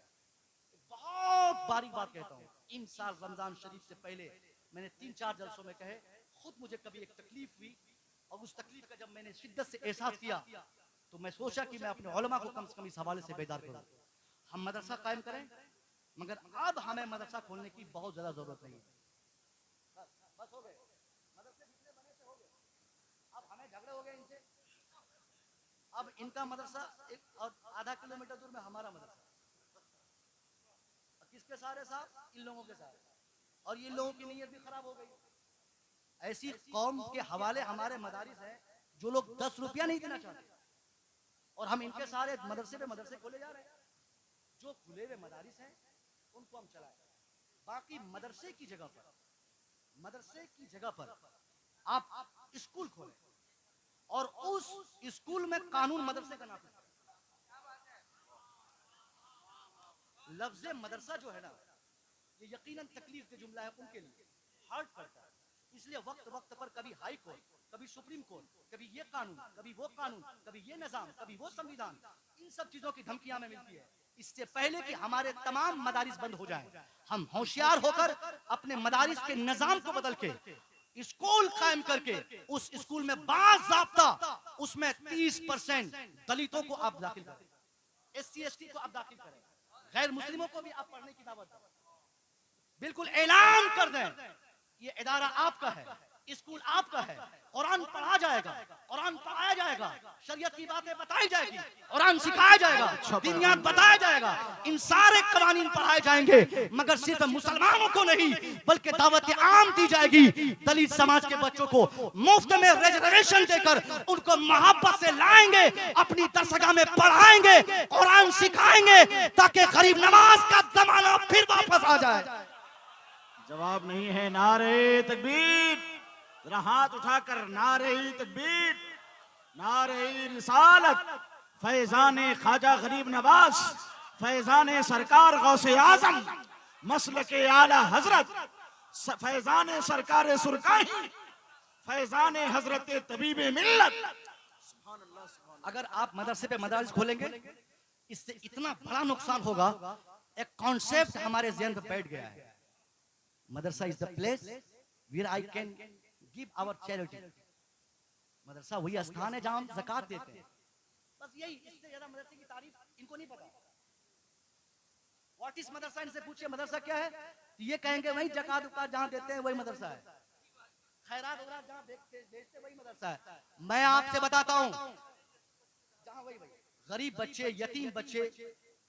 बहुत बारीक बात कहता हूँ। इन साल रमजान शरीफ से पहले मैंने 3-4 जलसों में कहे, खुद मुझे कभी एक तकलीफ हुई और उस तकलीफ का जब मैंने शिद्दत से एहसास किया तो मैं सोचा कि मैं अपने उलमा को कम से कम इस हवाले से बेदार करूं। हम मदरसा कायम करें, मगर अब हमें मदरसा खोलने की बहुत ज्यादा जरूरत नहीं है। बस हो गए, मदरसे जितने बने थे हो गए, अब हमें झगड़े हो गए इनसे। अब इनका मदरसा एक और आधा किलोमीटर दूर में हमारा मदरसा, किसके सारे साथ? इन लोगों के साथ। और ये लोगों की नीयत भी खराब हो गई। ऐसी कौम के हवाले हमारे मदारिस हैं जो लोग 10 रुपया नहीं देना चाहते, और हम इनके सारे मदरसे पे मदरसे खोले जा रहे हैं। जो खुले हुए मदारिस हैं उनको हम चलाएं, बाकी मदरसे की जगह पर आप स्कूल खोलें और उस स्कूल में कानून मदरसे का नाफिज करें। लफ्ज़ मदरसा जो है ना, ये यकीनन तकलीफ का जुमला है उनके लिए, हार्ड पड़ता है। इसलिए वक्त वक्त पर कभी हाई कोर्ट, कभी सुप्रीम कोर्ट, कभी ये कानून, कभी वो कानून, कभी ये निजाम, कभी वो संविधान, इन सब चीजों की धमकियां हमें मिलती है। इससे पहले कि हमारे तमाम मदारिस बंद हो जाएं, हम होशियार होकर अपने मदारिस के निजाम को बदल के स्कूल कायम करके उस स्कूल में बाज़ाब्ता उसमें 30% दलितों को आप दाखिल करें, SC/ST को आप दाखिल करें, गैर मुस्लिमों को भी आप पढ़ने की दावत दें। बिल्कुल ऐलान कर दें, ये इदारा आपका है, स्कूल आपका है, कुरान पढ़ा जाएगा, कुरान पढ़ाया जाएगा, शरीयत की बातें बताई जाएगी, कुरान सिखाया जाएगा, दीनियात बताया जाएगा, इन सारे कवानीन पढ़ाए जाएंगे। मगर सिर्फ मुसलमानों को नहीं, बल्कि दावत आम दी जाएगी। दलित समाज के बच्चों को मुफ्त में रिजर्वेशन देकर उनको मोहब्बत से लाएंगे, अपनी दरसगाह में पढ़ाएंगे, कुरान सिखाएंगे, ताकि गरीब नवाज का जमाना फिर वापस आ जाए। जवाब नहीं है। नारे तकबीर, जरा हाथ उठाकर नारे तकबीर, नारे रिसालत, फैजाने ख्वाजा गरीब नवाज, फैजाने सरकार गौसे आजम, मसलके आला हजरत, फैजाने सरकार सुरकाही, फैजाने हजरत तबीब मिल्लत। अगर आप मदरसे पे मदारिस खोलेंगे, इससे इतना बड़ा नुकसान होगा। एक कॉन्सेप्ट हमारे ज़हन पे बैठ गया है, madrasa is the place where I can give our charity. मदरसा वही स्थान है जहां हम ज़कात देते हैं। बस यही, इससे ज्यादा मदरसे की तारीफ इनको नहीं पता। व्हाट इज मदरसा, इनसे पूछिए मदरसा क्या है, तो ये कहेंगे वही ज़कात जहां देते हैं वही मदरसा है, खैरात वगैरह जहां बेचते वही मदरसा है। मैं आपसे बताता हूं, जहां वही गरीब बच्चे, यतीम बच्चे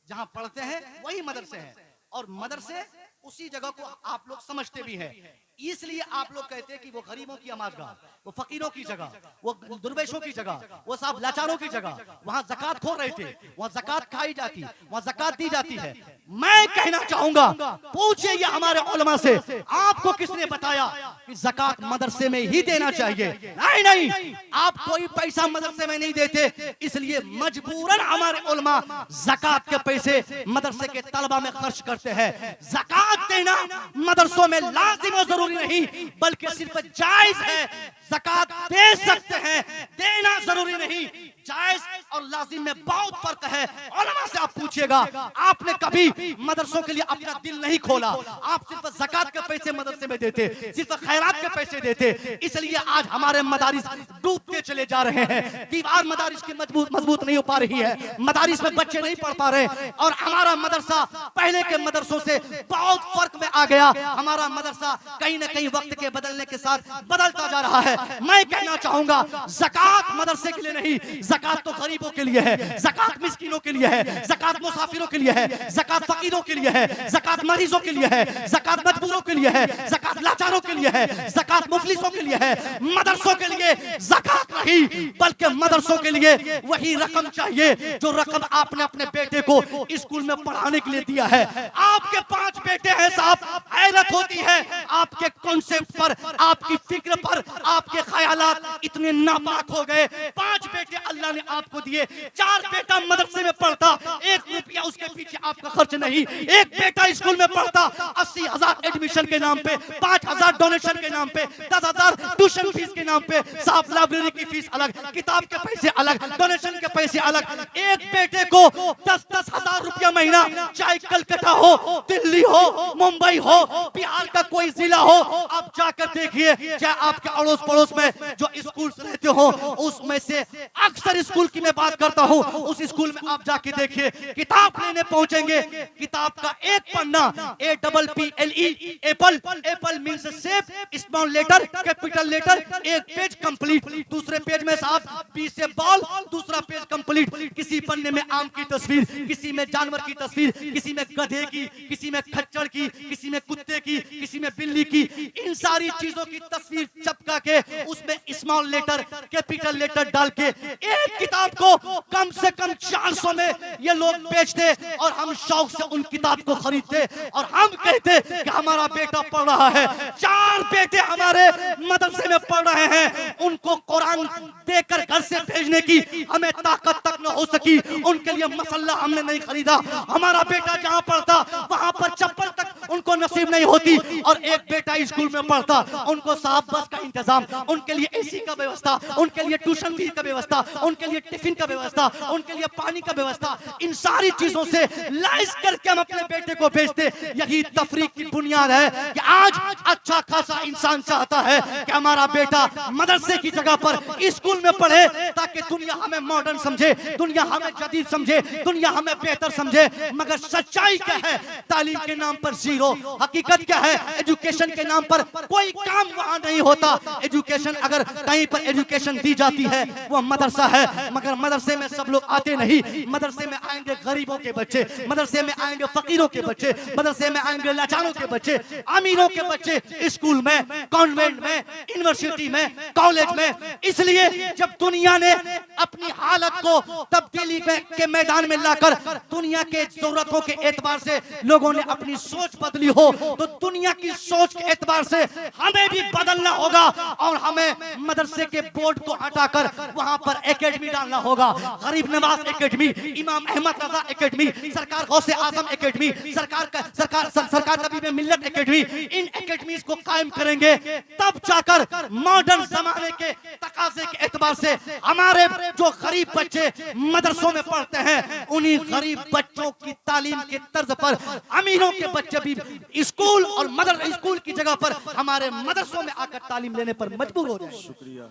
जहां पढ़ते हैं वही मदरसे हैं, और मदरसे उसी जगह को आप लोग समझते भी हैं। इसलिए आप लोग कहते हैं कि वो गरीबों की अमाजगाह, वो फकीरों की जगह, वो दुर्वेशों की जगह, वो सब लाचारों की जगह, वहां ज़कात खो रहे थे, वहां ज़कात खाई जाती, वहां ज़कात दी जाती है। मैं कहना चाहूंगा, पूछिए ये हमारे उलमा से, आपको किसने बताया कि ज़कात मदरसे में ही देना चाहिए? नहीं नहीं, आप कोई पैसा मदरसे में नहीं देते, इसलिए मजबूरन हमारे उलमा ज़कात के पैसे मदरसे के तलबा में खर्च करते हैं। ज़कात देना मदरसों में लाजिम और जरूरी नहीं, बल्कि सिर्फ जायज है। ज़कात दे सकते हैं, देना जरूरी नहीं। जायज और लाजिम में बहुत फर्क है। उलमा से आप पूछिएगा, आपने कभी मदरसों के लिए अपना दिल नहीं खोला, आप सिर्फ ज़कात के पैसे मदरसे में देते, सिर्फ खैरात के पैसे देते, इसलिए आज हमारे मदारिस डूबते चले जा रहे हैं। दीवार मदारिस की मजबूत नहीं हो पा रही है, मदारिस में बच्चे नहीं पढ़ पा रहे और हमारा मदरसा पहले के मदरसों से बहुत फर्क में आ गया। हमारा मदरसा कहीं ना कहीं वक्त के बदलने के साथ बदलता जा रहा है। मैं कहना चाहूंगा, ज़कात मदरसे के लिए नहीं, ज़कात तो गरीबों के लिए है, ज़कात मिस्कीनों के लिए है, ज़कात मुसाफिरों के लिए है, ज़कात फकीरों के लिए है, ज़कात मरीजों के लिए है, ज़कात मजबूरों के लिए है, ज़कात लाचारों के लिए है, ज़कात मुफलिसों के लिए है। मदरसों के लिए ज़कात नहीं, बल्कि मदरसों के लिए वही रकम चाहिए जो रकम आपने अपने बेटे को स्कूल में पढ़ाने के लिए दिया है। आपके 5 बेटे हैं साहब, हैरत होती है आपके कॉन्सेप्ट पर, आपकी फिक्र पर, आपके ख्यालात इतने नापाक हो गए। 5 बेटे अल्लाह ने आपको दिए, 4 बेटा मदरसे में पढ़ता, 1 रुपया उसके पीछे आपका खर्च नहीं, 1 बेटा स्कूल में पढ़ता, 80,000 एडमिशन के नाम पे, 5,000 डोनेशन के नाम पे, 10,000 ट्यूशन फीस के नाम पे, साहब लाइब्रेरी की फीस अलग, किताब के पैसे अलग, डोनेशन के पैसे अलग। एक बेटे को 10-10 हजार रुपया महीना, चाहे कलकत्ता हो, दिल्ली हो, मुंबई हो, बिहार का कोई जिला हो, आप जाकर देखिए, चाहे आपके अड़ोस पड़ोस में जो स्कूल रहते हो, उसमें से अक्सर स्कूल की मैं बात करता हूँ, उस स्कूल में आप जाके देखिए, किताब लेने पहुंचेंगे, किताब का एक पन्ना, APPLE, एप्पल, एप्पल मीन्स सेब, स्मॉल लेटर, कैपिटल लेटर, एक पेज कंप्लीट, दूसरे पेज में साहब B से बॉल, दूसरा पेज कंप्लीट, किसी पन्ने में आम की तस्वीर, किसी में जानवर की तस्वीर, किसी में गधे की, किसी में खच्चर की, किसी में कुत्ते की, किसी में बिल्ली की, इन सारी चीजों की तस्वीर चिपका के उसमें स्मॉल लेटर, कैपिटल लेटर डाल के एक किताब को कम से कम 400 में ये लोग बेचते और हम शौक से उन किताब को खरीदते और हम कहते कि हमारा बेटा पढ़ रहा है। 4 बेटे हमारे मदरसे में पढ़ रहे हैं, उनको कुरान देकर घर से भेजने की हमें ताकत तक न हो सकी, उनके लिए मसल्ला हमने नहीं खरीदा। हमारा बेटा जहां पढ़ता वहां पर चप्पल तक उनको नसीब नहीं होती और एक बेटा स्कूल में पढ़ता, उनको साहब बस का इंतजाम, उनके लिए एसी का व्यवस्था, उनके लिए ट्यूशन फीस का व्यवस्था, उनके लिए टिफिन का व्यवस्था, उनके लिए पानी का व्यवस्था, इन सारी चीजों से लैस करके हम अपने बेटे को भेजते। यही तफरीक की बुनियाद है कि आज अच्छा खासा इंसान चाहता है कि हमारा बेटा मदरसे की जगह पर स्कूल में पढ़े ताकि दुनिया हमें मॉडर्न समझे, दुनिया हमें जदीद समझे, दुनिया हमें बेहतर समझे। मगर सच्चाई क्या है? तालीम के नाम पर जीरो। हकीकत क्या है? एजुकेशन के नाम पर कोई काम वहां नहीं होता। एजुकेशन अगर कहीं पर एजुकेशन दी जाती है वो मदरसा है, मगर मदरसे में सब लोग आते नहीं। मदरसे में आएंगे गरीबों के बच्चे, मदरसे में आएंगे फकीरों के बच्चे, मदरसे में आएंगे लाचारों के बच्चे, अमीरों के बच्चे स्कूल में, कॉन्वेंट में, यूनिवर्सिटी में, कॉलेज में। इसलिए जब दुनिया ने अपनी हालत को तब्दीली के मैदान में लाकर दुनिया के जरूरतों के एतबार से लोगों ने अपनी सोच बदली हो, तो दुनिया की सोच के एतबार से हमें भी बदलना होगा और हमें मदरसे के बोर्ड को हटाकर वहां पर एकेडमी डालना होगा। गरीब नवाज एकेडमी, इमाम अहमद रजा एकेडमी, सरकार गौसे आजम एकेडमी, सरकार नबी में मिल्लत एकेडमी, इन एकेडमीज को कायम करेंगे, तब जाकर मॉडर्न जमाने के तकाजे के एतबार से हमारे जो गरीब बच्चे मदरसों में पढ़ते हैं, उन्हीं गरीब बच्चों की तालीम के तर्ज पर अमीरों के बच्चे भी स्कूल और स्कूल की जगह पर हमारे मदरसों में आकर तालीम लेने पर मजबूर हो जाए। शुक्रिया।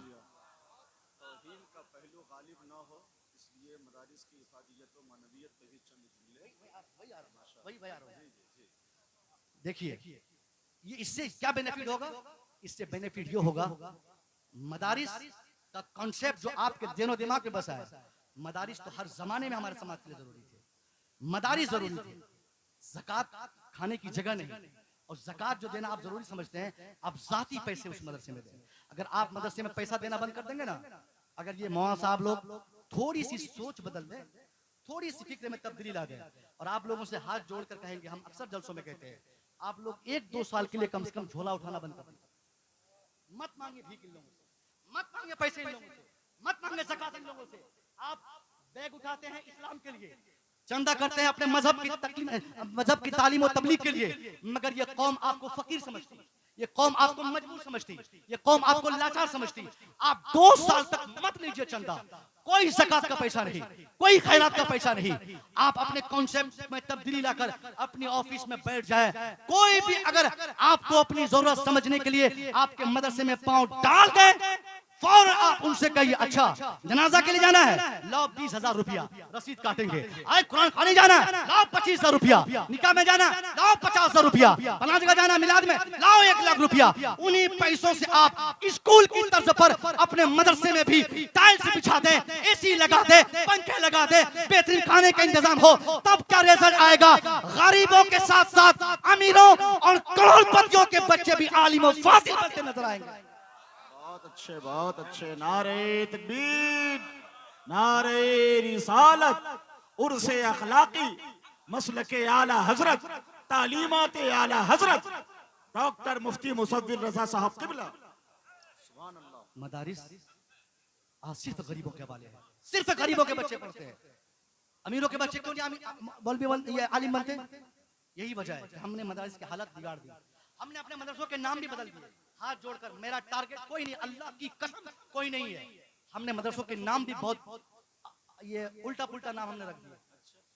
देखिए ये इससे क्या बेनिफिट होगा? इससे बेनिफिट ये होगा, मदारिस का कॉन्सेप्ट जो आपके दिनो दिमाग में बसा है, मदारिस तो हर जमाने में हमारे समाज के लिए जरूरी थे। मदारिस जरूरी थे, ज़कात खाने की जगह नहीं। और ज़कात जो देना आप जरूरी समझते हैं, आप जाती पैसे उस मदरसे में दें। अगर आप मदरसे में पैसा देना बंद कर देंगे ना, अगर ये मौलाना साहब लोग थोड़ी सी सोच बदल दें, थोड़ी सी फिक्र में तब्दीली ला दें और आप लोगों से हाथ जोड़कर कहेंगे, हम अक्सर जलसों में कहते हैं, आप लोग 1-2 साल के लिए कम से कम झोला उठाना बंद कर दें। मत मांगे भीख इन लोगों से, मत मांगे पैसे इन लोगों से, मत मांगे ज़कात इन लोगों से। आप बैग उठाते हैं इस्लाम के लिए, चंदा करते हैं अपने मजहब की तालीम और तबलीग के लिए, मगर ये कौम आपको फकीर समझती, ये कौम आपको मजबूर समझती, ये कौम आपको लाचार समझती। आप 2 साल तक मत लीजिए चंदा, कोई ज़कात का पैसा नहीं, कोई खैरात का पैसा नहीं। आप अपने कॉन्सेप्ट में तब्दीली लाकर अपनी ऑफिस में बैठ जाए। कोई भी अगर आपको अपनी जरूरत समझने के लिए आपके मदरसे में पांव डाल दे, फौरन आप उनसे कहिए, अच्छा जनाजा के लिए जाना है, लाओ 20,000 रुपया रसीद काटेंगे। आज कुरान खाने जाना है, लाओ 25,000 रुपया। निकाह में जाना, लाओ 50,000 रुपया। फलां जगह जाना मिलाद में, लाओ 1,00,000 रुपया। उन्हीं पैसों से आप स्कूल की तर्ज पर अपने मदरसे में भी टाइल्स बिछा दें, एसी लगा दे, पंखे लगा दे, बेहतरीन खाने का इंतजाम हो, तब क्या रिजल्ट आएगा? गरीबों के साथ साथ अमीरों और करोड़पतियों के बच्चे भी आलिम और फाजिल बनते नजर आएंगे। बहुत अच्छे। नारे तकबीर, नारे रिसालत, उर्से अखलाकी, मसलके आला हजरत, तालीमात आला हजरत डॉक्टर मुफ्ती मुसव्विर रजा साहब किबला। मदारिस आज सिर्फ गरीबों के हवाले है, सिर्फ गरीबों के बच्चे पढ़ते हैं। अमीरों के बच्चे क्यों नहीं ये आलिम बनते? यही वजह है कि हमने मदारिस की हालत बिगाड़ दी। हमने अपने मदरसों के नाम भी बदल दिए। हाथ जोड़कर मेरा टारगेट कोई नहीं, अल्लाह की कसम कोई नहीं है। हमने मदरसों के नाम भी बहुत ये उल्टा पुल्टा नाम हमने रख दिया।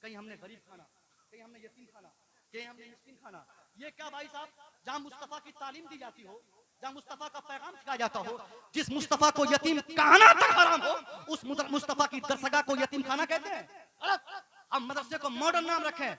कहीं हमने गरीब खाना, कहीं हमने यतीम खाना, कहीं हमने मिस्कीन खाना। ये क्या भाई साहब, जहाँ मुस्तफा की तालीम दी जाती हो, जहाँ मुस्तफा का पैगाम सिखाया जाता हो, जिस मुस्तफा को यतीम कहना तक हराम हो, उस मुस्तफा की दरसगाह को यतीम खाना कहते हैं। हम मदरसे को मॉडर्न नाम रखें,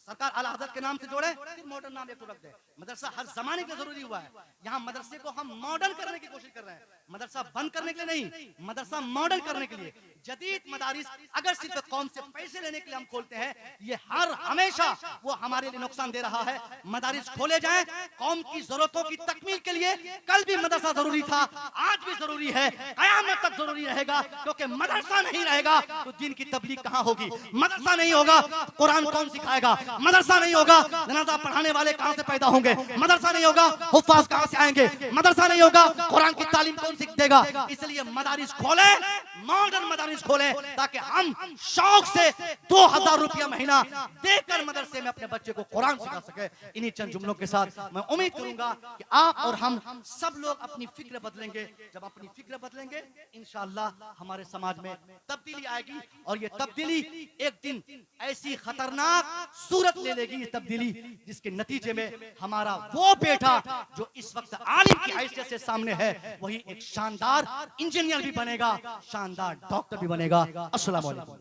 सरकार आला हज़रत के नाम से जोड़े, फिर मॉडर्न नाम एक तो रख दे। मदरसा हर जमाने के जरूरी हुआ है। यहाँ मदरसे को हम मॉडर्न करने की कोशिश कर रहे हैं, मदरसा बंद करने के लिए नहीं, मदरसा मॉडर्न करने के लिए। जदीद मदारिस अगर सिर्फ कौम से पैसे लेने के लिए हम खोलते हैं, ये हर हमेशा वो हमारे लिए नुकसान दे रहा है। मदारिस खोले जाएं कौम की जरूरतों की तकमील के लिए। कल भी मदरसा जरूरी था, आज भी जरूरी है, कयामत तक जरूरी रहेगा। क्योंकि मदरसा नहीं रहेगा तो दिन की तबलीग कहाँ होगी? मदरसा नहीं होगा कुरान कौन सिखाएगा? मदरसा नहीं होगा जनाजा पढ़ाने वाले कहां से पैदा होंगे? मदरसा नहीं होगा हुफ्फाज कहां से आएंगे? मदरसा नहीं होगा कुरान की तालीम कौन सीख देगा? इसलिए मदारिस खोले, मॉडर्न मदारिस खोले, ताकि हम शौक से 2,000 रुपया महीना देकर मदरसे में अपने बच्चे को कुरान सिखा सके। इन्हीं चंद जुमलों के साथ मैं उम्मीद करूंगा कि आप और हम सब लोग अपनी फिक्र बदलेंगे। जब अपनी फिक्र बदलेंगे इंशाअल्लाह हमारे समाज में तब्दीली आएगी, और ये तब्दीली एक दिन ऐसी खतरनाक सूरत ले लेगी, ये तब्दीली जिसके नतीजे में हमारा वो बेटा जो इस वक्त आलिम की हैसियत से सामने है, वही एक शानदार इंजीनियर भी बनेगा, शानदार डॉक्टर भी बनेगा। अस्सलाम वालेकुम।